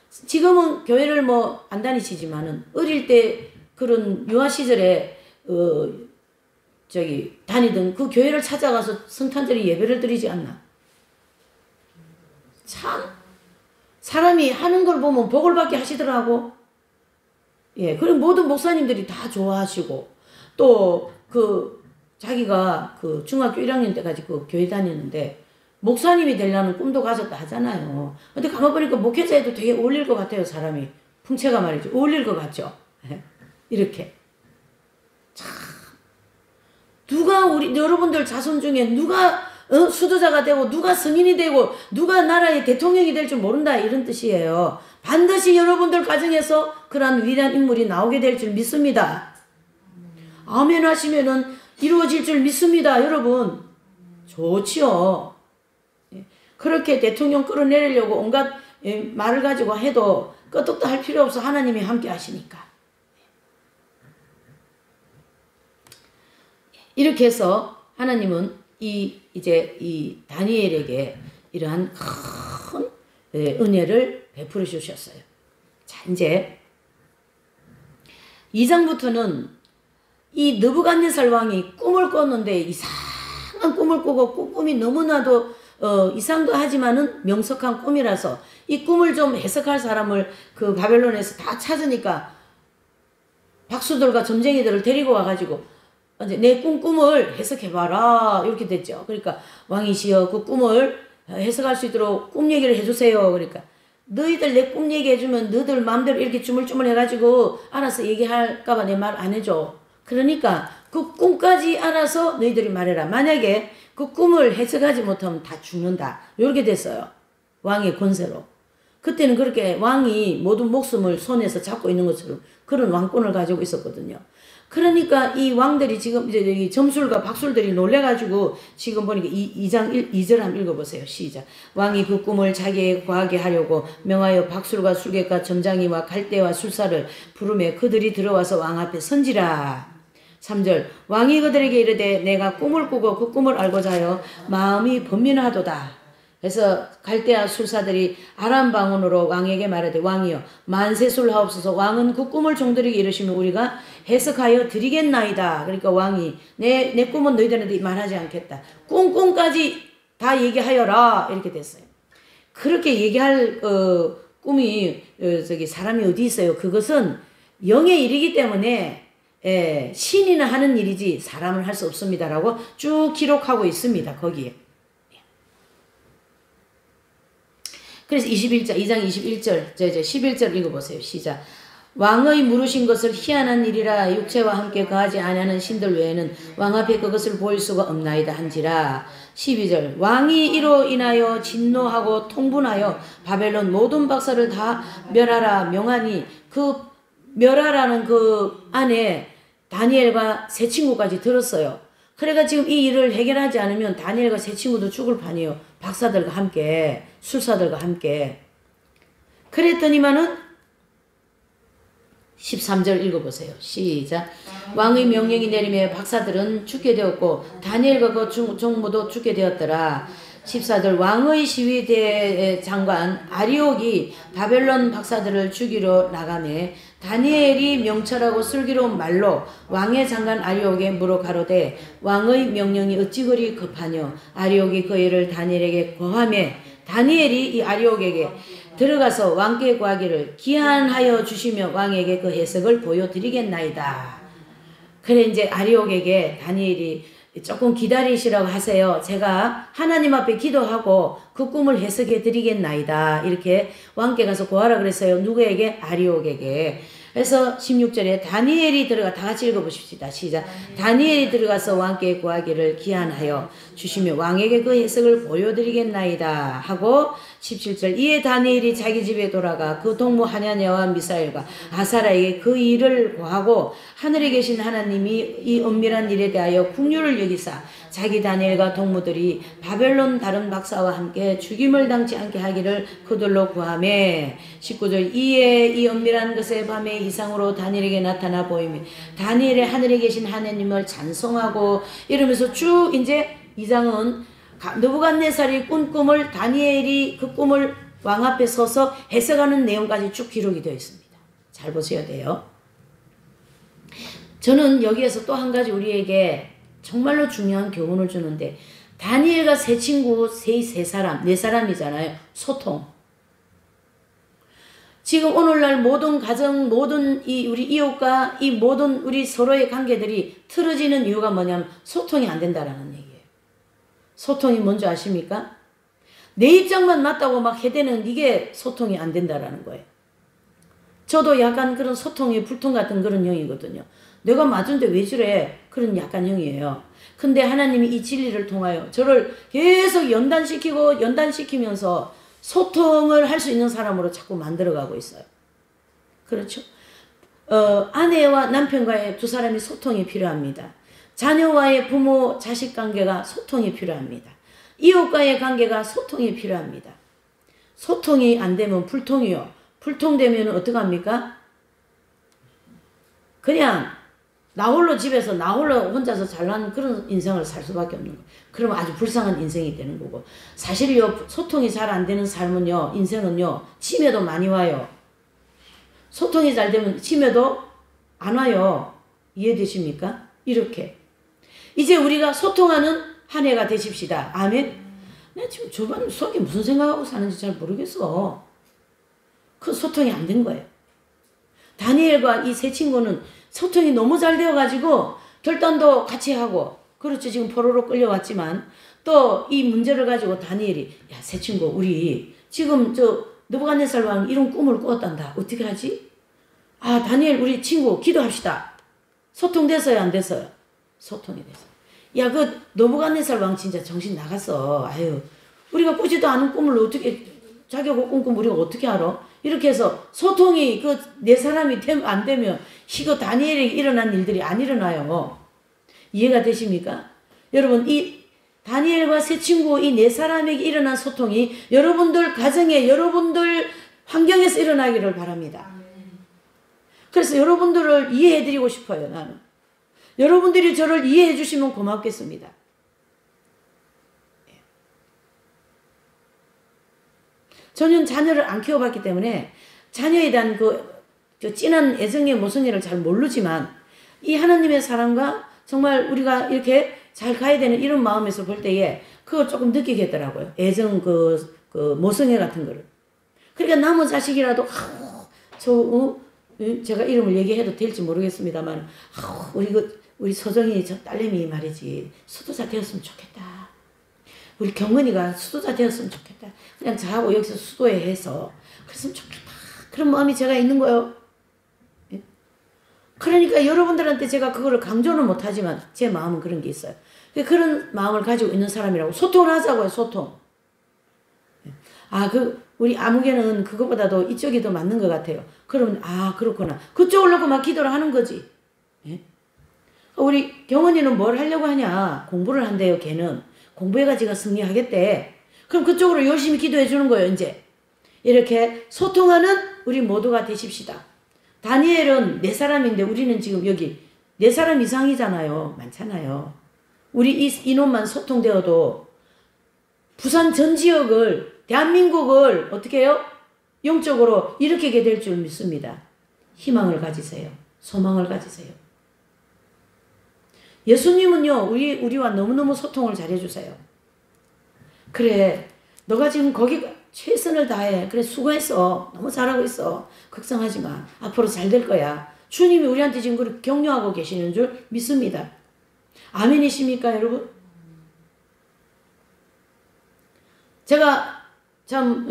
지금은 교회를 뭐 안 다니시지만은 어릴 때 그런 유아 시절에 다니던 그 교회를 찾아가서 성탄절에 예배를 드리지 않나. 참 사람이 하는 걸 보면 복을 받게 하시더라고. 예, 그리고 모든 목사님들이 다 좋아하시고 또 자기가 그 중학교 1학년 때까지 그 교회 다녔는데 목사님이 되려는 꿈도 가졌다 하잖아요. 근데 가만 보니까 목회자에도 되게 어울릴 것 같아요, 사람이. 풍채가 말이죠. 어울릴 것 같죠? 이렇게. 참. 누가 여러분들 자손 중에 누가 수도자가 되고 누가 성인이 되고 누가 나라의 대통령이 될 줄 모른다 이런 뜻이에요. 반드시 여러분들 가정에서 그러한 위대한 인물이 나오게 될 줄 믿습니다. 아멘 하시면은 이루어질 줄 믿습니다, 여러분. 좋지요. 그렇게 대통령 끌어내리려고 온갖 말을 가지고 해도 끄떡도 할 필요 없어. 하나님이 함께 하시니까. 이렇게 해서 하나님은 이 다니엘에게 이러한 큰 은혜를 베풀어 주셨어요. 자, 이제 2장부터는 이 느부갓네살 왕이 꿈을 꿨는데 이상한 꿈을 꾸고 꿈이 너무나도 이상도 하지만은 명석한 꿈이라서 이 꿈을 좀 해석할 사람을 그 바벨론에서 다 찾으니까 박수들과 점쟁이들을 데리고 와가지고 이제 내 꿈을 해석해봐라 이렇게 됐죠. 그러니까 왕이시여 그 꿈을 해석할 수 있도록 꿈 얘기를 해주세요. 그러니까 너희들 내 꿈 얘기해주면 너희들 마음대로 이렇게 주물주물 해가지고 알아서 얘기할까봐 내 말 안 해줘. 그러니까 그 꿈까지 알아서 너희들이 말해라. 만약에 그 꿈을 해석하지 못하면 다 죽는다. 이렇게 됐어요. 왕의 권세로. 그때는 그렇게 왕이 모든 목숨을 손에서 잡고 있는 것처럼 그런 왕권을 가지고 있었거든요. 그러니까 이 왕들이 지금 이제 이 점술과 박술들이 놀래가지고 지금 보니까 2장 2절 한번 읽어보세요. 시작. 왕이 그 꿈을 자기에게 과하게 하려고 명하여 박술과 술객과 점장이와 갈대와 술사를 부르매 그들이 들어와서 왕 앞에 선지라. 3절. 왕이 그들에게 이르되 내가 꿈을 꾸고 그 꿈을 알고자 하여 마음이 번민하도다. 그래서 갈대아 술사들이 아람 방언으로 왕에게 말하되 왕이여 만세술 하옵소서. 왕은 그 꿈을 종들에게 이르시면 우리가 해석하여 드리겠나이다. 그러니까 왕이 내 꿈은 너희들한테 말하지 않겠다. 꿈까지 다 얘기하여라. 이렇게 됐어요. 그렇게 얘기할 꿈이 사람이 어디 있어요. 그것은 영의 일이기 때문에 신이나 하는 일이지 사람은 할 수 없습니다라고 쭉 기록하고 있습니다. 거기에. 그래서 21절, 2장 21절, 11절 읽어보세요. 시작. 왕의 물으신 것을 희한한 일이라 육체와 함께 거하지 아니하는 신들 외에는 왕 앞에 그것을 보일 수가 없나이다 한지라. 12절. 왕이 이로 인하여 진노하고 통분하여 바벨론 모든 박사를 다 멸하라 명하니 그 멸하라는 그 안에 다니엘과 세 친구까지 들었어요. 그러니까 지금 이 일을 해결하지 않으면 다니엘과 세 친구도 죽을 판이에요. 박사들과 함께, 술사들과 함께. 그랬더니만은 13절 읽어보세요. 시작. 왕의 명령이 내리며 박사들은 죽게 되었고 다니엘과 그 종모도 죽게 되었더라. 14절. 왕의 시위대 장관 아리옥이 바벨론 박사들을 죽이러 나가매 다니엘이 명철하고 슬기로운 말로 왕의 장관 아리옥에 물어 가로되 왕의 명령이 어찌 그리 급하뇨. 아리옥이 그 일을 다니엘에게 고하매 다니엘이 이 아리옥에게 들어가서 왕께 구하기를 기한하여 주시며 왕에게 그 해석을 보여드리겠나이다. 그래 이제 아리옥에게 다니엘이 조금 기다리시라고 하세요. 제가 하나님 앞에 기도하고 그 꿈을 해석해 드리겠나이다. 이렇게 왕께 가서 구하라 그랬어요. 누구에게? 아리옥에게. 그래서 16절에 다니엘이 들어가 다 같이 읽어보십시다. 시작. 다니엘이 들어가서 왕께 구하기를 기한하여 주시며 왕에게 그 해석을 보여드리겠나이다 하고 17절. 이에 다니엘이 자기 집에 돌아가 그 동무 하냐냐와 미사엘과 아사라에게 그 일을 고하고 하늘에 계신 하나님이 이 은밀한 일에 대하여 국률을 여기사 자기 다니엘과 동무들이 바벨론 다른 박사와 함께 죽임을 당치 않게 하기를 그들로 구하매 19절. 이에 이 은밀한 것의 밤에 이상으로 다니엘에게 나타나 보이며 다니엘의 하늘에 계신 하나님을 찬송하고 이러면서 쭉 이제 이 장은 느부갓네살이 꾼 꿈을 다니엘이 그 꿈을 왕 앞에 서서 해석하는 내용까지 쭉 기록이 되어 있습니다. 잘 보셔야 돼요. 저는 여기에서 또 한 가지 우리에게 정말로 중요한 교훈을 주는데 다니엘과 세 친구 네 사람이잖아요. 소통. 지금 오늘날 모든 가정, 모든 우리 이웃과 이 모든 우리 서로의 관계들이 틀어지는 이유가 뭐냐면 소통이 안 된다라는 얘기예요. 소통이 뭔지 아십니까? 내 입장만 맞다고 막 해대는 이게 소통이 안 된다라는 거예요. 저도 약간 그런 소통의 불통 같은 그런 형이거든요. 내가 맞은데 왜 저래? 그런 약간 형이에요. 근데 하나님이 이 진리를 통하여 저를 계속 연단시키면서 소통을 할 수 있는 사람으로 자꾸 만들어가고 있어요. 그렇죠? 아내와 남편과의 두 사람이 소통이 필요합니다. 자녀와의 부모, 자식 관계가 소통이 필요합니다. 이웃과의 관계가 소통이 필요합니다. 소통이 안 되면 불통이요. 불통되면 어떡합니까? 그냥 나 홀로 집에서 나 홀로 혼자서 잘난 그런 인생을 살 수밖에 없는 거예요. 그러면 아주 불쌍한 인생이 되는 거고 사실요 소통이 잘 안 되는 삶은요 인생은요 치매도 많이 와요. 소통이 잘 되면 치매도 안 와요. 이해되십니까? 이렇게 이제 우리가 소통하는 한 해가 되십시다. 아멘. 내가 지금 저번 속에 무슨 생각하고 사는지 잘 모르겠어. 그 소통이 안 된 거예요. 다니엘과 이 세 친구는 소통이 너무 잘 되어가지고 결단도 같이 하고 그렇죠. 지금 포로로 끌려왔지만 또 이 문제를 가지고 다니엘이 야 세 친구 우리 지금 저 느부갓네살 왕 이런 꿈을 꾸었단다. 어떻게 하지? 아 다니엘 우리 친구 기도합시다. 소통됐어요 안 됐어요? 소통이 됐어. 야 그 느부갓네살 왕 진짜 정신 나갔어. 아유 우리가 꾸지도 않은 꿈을 어떻게 자기가 꿈꾸면 우리가 어떻게 알아? 이렇게 해서 소통이 그 네 사람이 안 되면 이거 다니엘에게 일어난 일들이 안 일어나요. 이해가 되십니까? 여러분 이 다니엘과 세 친구 이 네 사람에게 일어난 소통이 여러분들 가정에 여러분들 환경에서 일어나기를 바랍니다. 그래서 여러분들을 이해해 드리고 싶어요. 나는 여러분들이 저를 이해해 주시면 고맙겠습니다. 저는 자녀를 안 키워봤기 때문에 자녀에 대한 그 진한 애정의 모성애를 잘 모르지만 이 하나님의 사랑과 정말 우리가 이렇게 잘 가야 되는 이런 마음에서 볼 때에 그걸 조금 느끼겠더라고요. 애정 그 모성애 같은 거를. 그러니까 남은 자식이라도 제가 이름을 얘기해도 될지 모르겠습니다만 우리 서정이 저 딸내미 말이지 수도자 되었으면 좋겠다. 우리 경은이가 수도자 되었으면 좋겠다. 그냥 저하고 여기서 수도에 해서 그랬으면 좋겠다. 그런 마음이 제가 있는 거예요. 예? 그러니까 여러분들한테 제가 그거를 강조는 못하지만 제 마음은 그런 게 있어요. 그런 마음을 가지고 있는 사람이라고 소통을 하자고요. 소통. 우리 아무개는 그것보다도 이쪽이 더 맞는 것 같아요. 그러면 그렇구나. 그쪽을 놓고 막 기도를 하는 거지. 예? 우리 경은이는 뭘 하려고 하냐. 공부를 한대요. 걔는. 공부해가지고 승리하겠대. 그럼 그쪽으로 열심히 기도해 주는 거예요. 이제. 이렇게 소통하는 우리 모두가 되십시다. 다니엘은 4사람인데 우리는 지금 여기 4사람 이상이잖아요. 많잖아요. 우리 인원만 소통되어도 부산 전 지역을 대한민국을 어떻게 해요? 영적으로 일으키게 될 줄 믿습니다. 희망을 가지세요. 소망을 가지세요. 예수님은요. 우리와 너무너무 소통을 잘해주세요. 그래 너가 지금 거기 최선을 다해. 그래 수고했어. 너무 잘하고 있어. 걱정하지 마. 앞으로 잘 될 거야. 주님이 우리한테 지금 그렇게 격려하고 계시는 줄 믿습니다. 아멘이십니까 여러분? 제가 참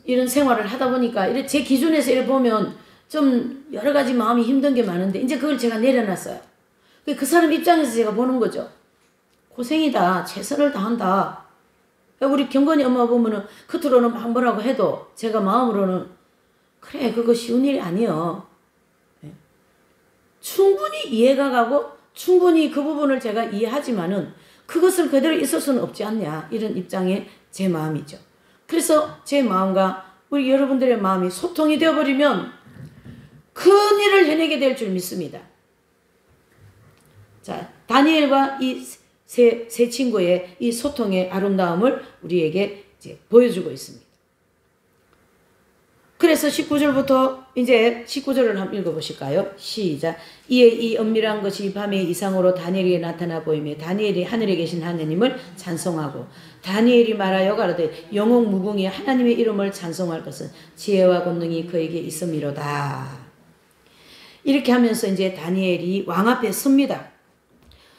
이런 생활을 하다 보니까 제 기준에서 이렇게 보면 좀 여러 가지 마음이 힘든 게 많은데 이제 그걸 제가 내려놨어요. 그 사람 입장에서 제가 보는 거죠. 고생이다. 최선을 다한다. 우리 경건이 엄마 보면은 겉으로는 막 뭐라고 해도 제가 마음으로는 그래 그거 쉬운 일이 아니요. 충분히 이해가 가고 충분히 그 부분을 제가 이해하지만은 그것을 그대로 있을 수는 없지 않냐 이런 입장의 제 마음이죠. 그래서 제 마음과 우리 여러분들의 마음이 소통이 되어버리면 큰 일을 해내게 될 줄 믿습니다. 자, 다니엘과 이 세 친구의 이 소통의 아름다움을 우리에게 이제 보여주고 있습니다. 그래서 19절부터 이제 19절을 한번 읽어보실까요? 시작. 이에 이 은밀한 것이 밤의 이상으로 다니엘에게 나타나 보이며 다니엘이 하늘에 계신 하느님을 찬송하고 다니엘이 말하여 가로되 영웅 무궁히 하나님의 이름을 찬송할 것은 지혜와 권능이 그에게 있음이로다. 이렇게 하면서 이제 다니엘이 왕 앞에 섭니다.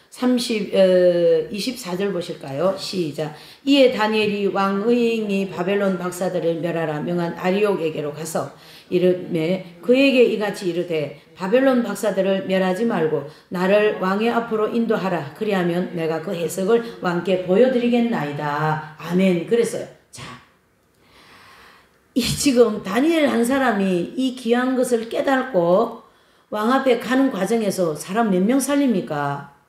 24절 보실까요? 시작. 이에 다니엘이 왕의인이 바벨론 박사들을 멸하라 명한 아리옥에게로 가서 이르매 그에게 이같이 이르되 바벨론 박사들을 멸하지 말고 나를 왕의 앞으로 인도하라. 그리하면 내가 그 해석을 왕께 보여드리겠나이다. 아멘. 그랬어요. 자, 지금 다니엘 한 사람이 이 귀한 것을 깨닫고 왕 앞에 가는 과정에서 사람 몇 명 살립니까?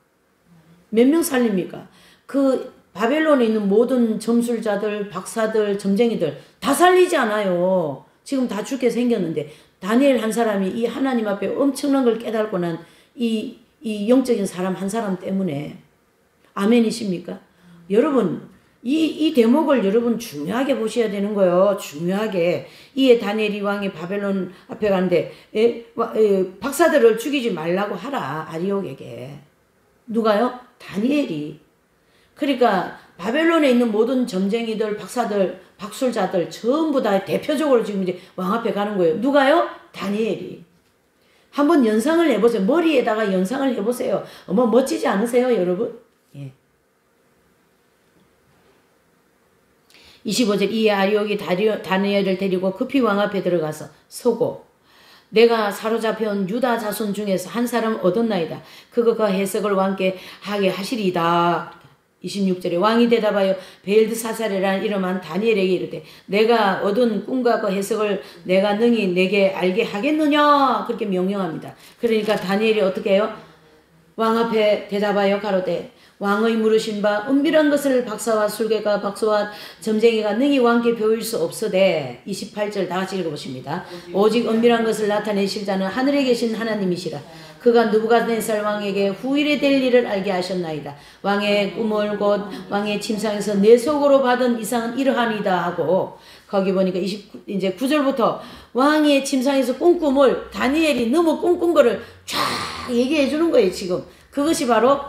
몇 명 살립니까? 그 바벨론에 있는 모든 점술자들, 박사들, 점쟁이들 다 살리지 않아요. 지금 다 죽게 생겼는데 다니엘 한 사람이 이 하나님 앞에 엄청난 걸 깨닫고 난 이 영적인 사람 한 사람 때문에 아멘이십니까? 여러분 이 대목을 여러분 중요하게 보셔야 되는 거예요. 중요하게. 이에 다니엘이 왕이 바벨론 앞에 가는데 박사들을 죽이지 말라고 하라. 아리옥에게. 누가요? 다니엘이. 그러니까 바벨론에 있는 모든 점쟁이들, 박사들, 박술자들 전부 다 대표적으로 지금 이제 왕 앞에 가는 거예요. 누가요? 다니엘이. 한번 연상을 해보세요. 머리에다가 연상을 해보세요. 어머 멋지지 않으세요, 여러분? 예. 25절. 이에 아리옥이 다니엘을 데리고 급히 왕 앞에 들어가서 서고 내가 사로잡혀온 유다 자손 중에서 한 사람 얻었나이다. 그가 해석을 왕께 하게 하시리이다. 26절에 왕이 대답하여 벨드사살이라는 이름한 다니엘에게 이르되 내가 얻은 꿈과 그 해석을 내가 능히 내게 알게 하겠느냐 그렇게 명령합니다. 그러니까 다니엘이 어떻게 해요? 왕 앞에 대답하여 가로되 왕의 물으신 바 은밀한 것을 박사와 술객과 박사와 점쟁이가 능히 왕께 배울 수 없으되 28절 다 같이 읽어보십니다. 오직 은밀한 것을 나타내실 자는 하늘에 계신 하나님이시라. 그가 느부갓네살 왕에게 후일에 될 일을 알게 하셨나이다. 왕의 꿈을 곧 왕의 침상에서 내 속으로 받은 이상은 이러하니다 하고 거기 보니까 이제 9절부터 왕의 침상에서 꾼 꿈을 다니엘이 너무 꿈꾼 거를 쫙 얘기해 주는 거예요. 지금 그것이 바로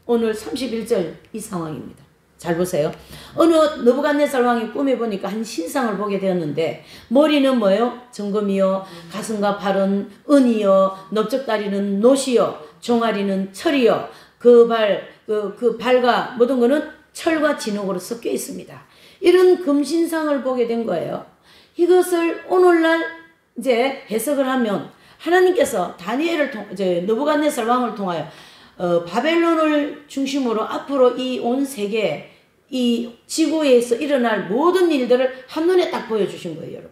오늘 31절 이 상황입니다. 잘 보세요. 어느 느부갓네살 왕이 꿈에 보니까 한 신상을 보게 되었는데 머리는 뭐예요? 정금이요, 가슴과 팔은 은이요, 넓적다리는 노시요, 종아리는 철이요, 그 발과 모든 것은 철과 진흙으로 섞여 있습니다. 이런 금신상을 보게 된 거예요. 이것을 오늘날 이제 해석을 하면 하나님께서 다니엘을 느부갓네살 왕을 통하여 바벨론을 중심으로 앞으로 이 온 세계, 이 지구에서 일어날 모든 일들을 한눈에 딱 보여주신 거예요, 여러분.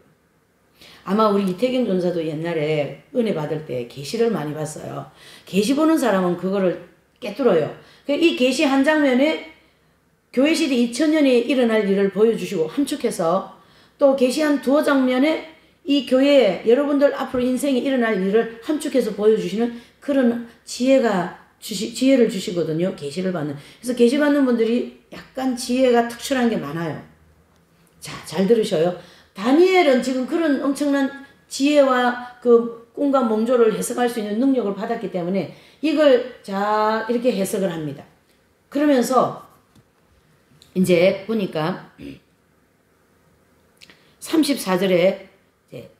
아마 우리 이태경 전사도 옛날에 은혜 받을 때 계시를 많이 봤어요. 계시 보는 사람은 그거를 깨뚫어요. 이 계시 한 장면에 교회 시대 2000년에 일어날 일을 보여주시고 함축해서 또 계시 한 두어 장면에 이 교회에 여러분들 앞으로 인생에 일어날 일을 함축해서 보여주시는 그런 지혜를 주시거든요. 계시를 받는. 그래서 계시 받는 분들이 약간 지혜가 특출한 게 많아요. 자, 잘 들으셔요. 다니엘은 지금 그런 엄청난 지혜와 그 꿈과 몽조를 해석할 수 있는 능력을 받았기 때문에 이걸 자 이렇게 해석을 합니다. 그러면서 이제 보니까 34절에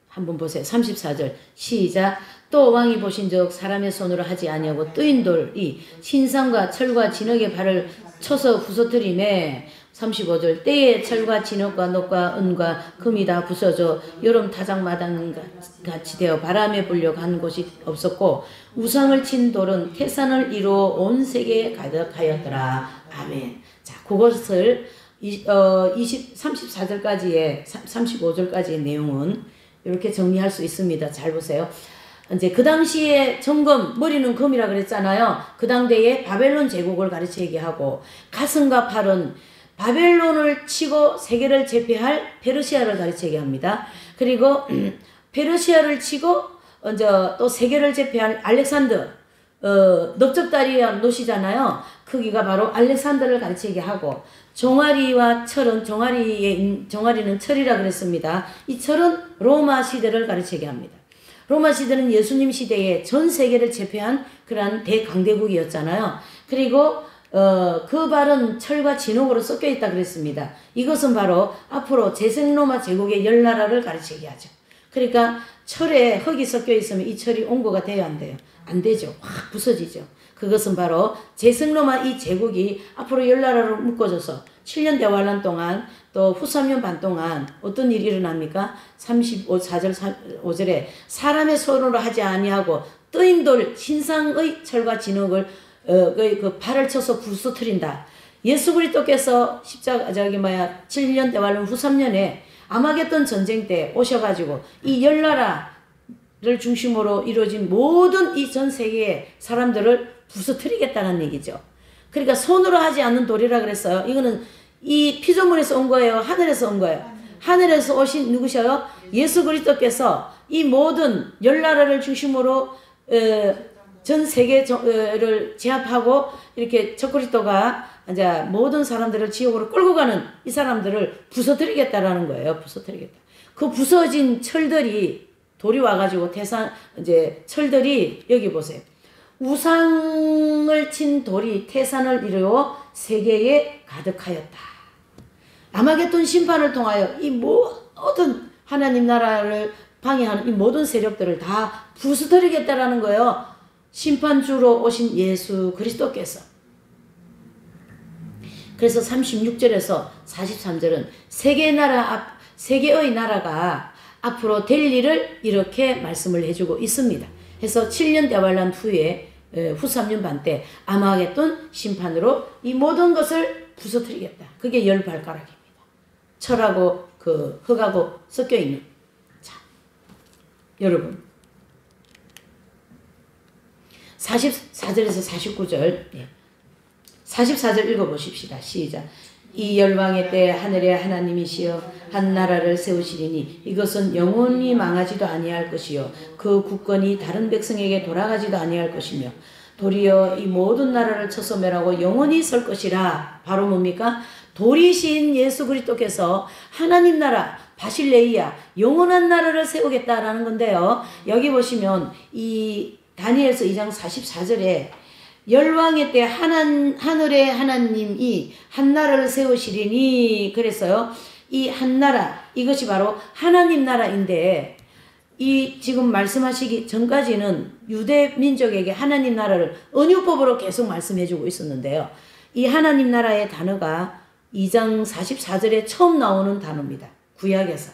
한번 보세요. 34절 시작. 또 왕이 보신즉 사람의 손으로 하지 아니하고 뜨인 돌이 신상과 철과 진흙의 발을 쳐서 부서뜨리매 35절 때에 철과 진흙과 녹과 은과 금이 다 부서져 여름 타작마당 같이 되어 바람에 불려 간 곳이 없었고 우상을 친 돌은 태산을 이루어 온 세계에 가득하였더라. 아멘. 자, 그것을 34절까지의 35절까지의 내용은 이렇게 정리할 수 있습니다. 잘 보세요. 이제 그 당시에 정금, 머리는 금이라 그랬잖아요. 그 당대에 바벨론 제국을 가르쳐 얘기하고 가슴과 팔은 바벨론을 치고 세계를 제패할 페르시아를 가르쳐 얘기합니다. 그리고 페르시아를 치고 또 세계를 제패할 알렉산더, 넓적다리와 노시잖아요. 크기가 바로 알렉산더를 가르쳐 얘기하고 종아리와 철은 종아리는 철이라 그랬습니다. 이 철은 로마 시대를 가르쳐 얘기합니다. 로마 시대는 예수님 시대에 전 세계를 제패한 그러한 대강대국이었잖아요. 그리고 그 발은 철과 진흙으로 섞여 있다 그랬습니다. 이것은 바로 앞으로 재생로마 제국의 열 나라를 가르쳐 얘기하죠. 그러니까 철에 흙이 섞여 있으면 이 철이 온고가 돼야 안 돼요? 안 되죠. 확 부서지죠. 그것은 바로 재생로마 이 제국이 앞으로 열 나라로 묶어져서 7년 대환란 동안 또 후 3년 반 동안 어떤 일이 일어납니까? 34절 5절에 사람의 손으로 하지 아니하고 뜨인 돌 신상의 철과 진흙을 그 발을 쳐서 부서뜨린다. 예수 그리스도께서 7년 대환란 후 3년에 아마겟돈 전쟁 때 오셔가지고 이 열 나라를 중심으로 이루어진 모든 이 전 세계의 사람들을 부서뜨리겠다는 얘기죠. 그러니까 손으로 하지 않는 돌이라 그랬어요. 이거는 이 피조물에서 온 거예요? 하늘에서 온 거예요? 하늘에서 오신 누구셔요? 예수 그리스도께서 이 모든 열 나라를 중심으로 전 세계를 제압하고 이렇게 적그리스도가 이제 모든 사람들을 지옥으로 끌고 가는 이 사람들을 부서뜨리겠다라는 거예요. 부서뜨리겠다. 그 부서진 철들이 돌이 와가지고 이제 철들이 여기 보세요. 우상을 친 돌이 태산을 이루어 세계에 가득하였다. 아마겟돈 심판을 통하여 이 모든 하나님 나라를 방해하는 이 모든 세력들을 다 부서뜨리겠다라는 거예요. 심판주로 오신 예수 그리스도께서. 그래서 36절에서 43절은 세계의 나라가 앞으로 될 일을 이렇게 말씀을 해주고 있습니다. 해서 7년 대환란 후에 후 3년 반 때 아마겟돈 심판으로 이 모든 것을 부서뜨리겠다. 그게 열 발가락입니다. 철하고 그 흙하고 섞여 있는. 자, 여러분 44절에서 49절 44절 읽어보십시다. 시작. 이 열방의 때 하늘의 하나님이시여 한 나라를 세우시리니 이것은 영원히 망하지도 아니할 것이요 그 국권이 다른 백성에게 돌아가지도 아니할 것이며 도리어 이 모든 나라를 쳐서 멸하고 영원히 설 것이라. 바로 뭡니까? 도리신 예수 그리스도께서 하나님 나라 바실레이아 영원한 나라를 세우겠다라는 건데요. 여기 보시면 이 다니엘서 2장 44절에 열왕의 때 하늘의 하나님이 한 나라를 세우시리니 그랬어요. 이 한 나라 이것이 바로 하나님 나라인데 이 지금 말씀하시기 전까지는 유대 민족에게 하나님 나라를 은유법으로 계속 말씀해주고 있었는데요. 이 하나님 나라의 단어가 2장 44절에 처음 나오는 단어입니다. 구약에서.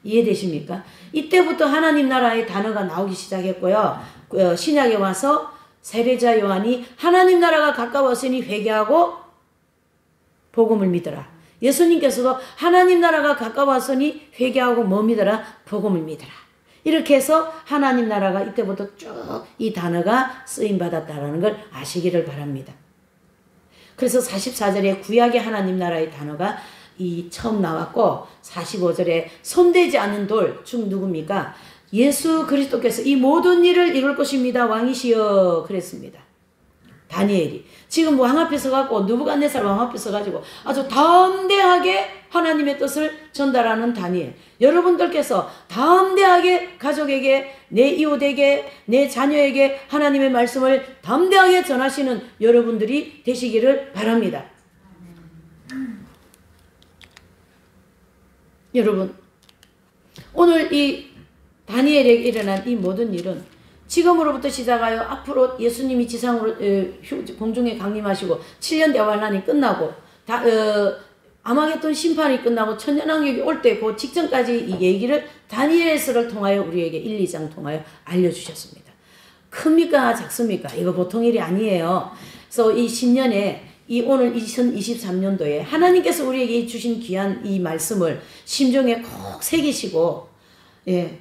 이해되십니까? 이때부터 하나님 나라의 단어가 나오기 시작했고요. 신약에 와서 세례자 요한이 하나님 나라가 가까웠으니 회개하고 복음을 믿어라. 예수님께서도 하나님 나라가 가까웠으니 회개하고 뭐 믿어라? 복음을 믿어라. 이렇게 해서 하나님 나라가 이때부터 쭉 이 단어가 쓰임받았다는 걸 아시기를 바랍니다. 그래서 44절에 구약의 하나님 나라의 단어가 이 처음 나왔고 45절에 손대지 않는 돌, 즉 누굽니까? 예수 그리스도께서 이 모든 일을 이룰 것입니다. 왕이시여 그랬습니다. 다니엘이 지금 왕 앞에 서갖고 느부갓네살 왕 앞에 서가지고 아주 담대하게 하나님의 뜻을 전달하는 다니엘. 여러분들께서 담대하게 가족에게 내 이웃에게 내 자녀에게 하나님의 말씀을 담대하게 전하시는 여러분들이 되시기를 바랍니다. 여러분 오늘 이 다니엘에게 일어난 이 모든 일은 지금으로부터 시작하여 앞으로 예수님이 지상으로 공중에 강림하시고 7년 대환란이 끝나고 아마겟돈 심판이 끝나고 천년왕국이 올 때 그 직전까지 이 얘기를 다니엘서를 통하여 우리에게 1, 2장 통하여 알려주셨습니다. 큽니까 작습니까? 이거 보통 일이 아니에요. 그래서 이 신년에 이 오늘 2023년도에 하나님께서 우리에게 주신 귀한 이 말씀을 심정에 꼭 새기시고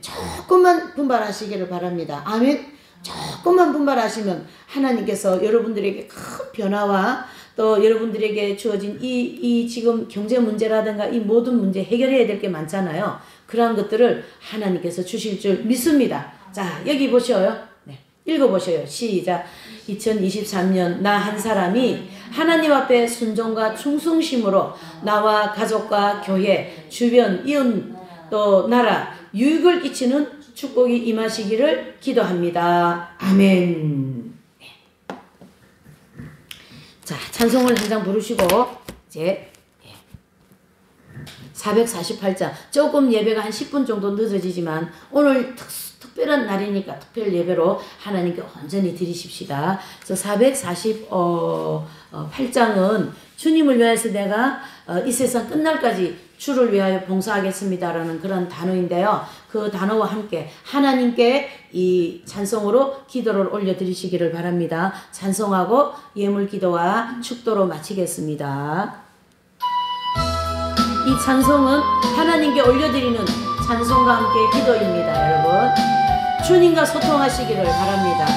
조금만 분발하시기를 바랍니다. 아멘. 조금만 분발하시면 하나님께서 여러분들에게 큰 변화와 또 여러분들에게 주어진 이 지금 경제 문제라든가 이 모든 문제 해결해야 될 게 많잖아요. 그러한 것들을 하나님께서 주실 줄 믿습니다. 자, 여기 보셔요. 읽어보셔요. 시작. 2023년 나 한 사람이 하나님 앞에 순종과 충성심으로 나와 가족과 교회, 주변, 이웃, 또 나라, 유익을 끼치는 축복이 임하시기를 기도합니다. 아멘. 자, 찬송을 한 장 부르시고 이제 448장 조금 예배가 한 10분 정도 늦어지지만 오늘 특별한 날이니까 특별 예배로 하나님께 온전히 드리십시다. 그래서 448장은 주님을 위해서 내가 이 세상 끝날까지 주를 위하여 봉사하겠습니다라는 그런 단어인데요. 그 단어와 함께 하나님께 이 찬송으로 기도를 올려드리시기를 바랍니다. 찬송하고 예물 기도와 축도로 마치겠습니다. 이 찬송은 하나님께 올려드리는 찬송과 함께 기도입니다. 여러분 주님과 소통하시기를 바랍니다.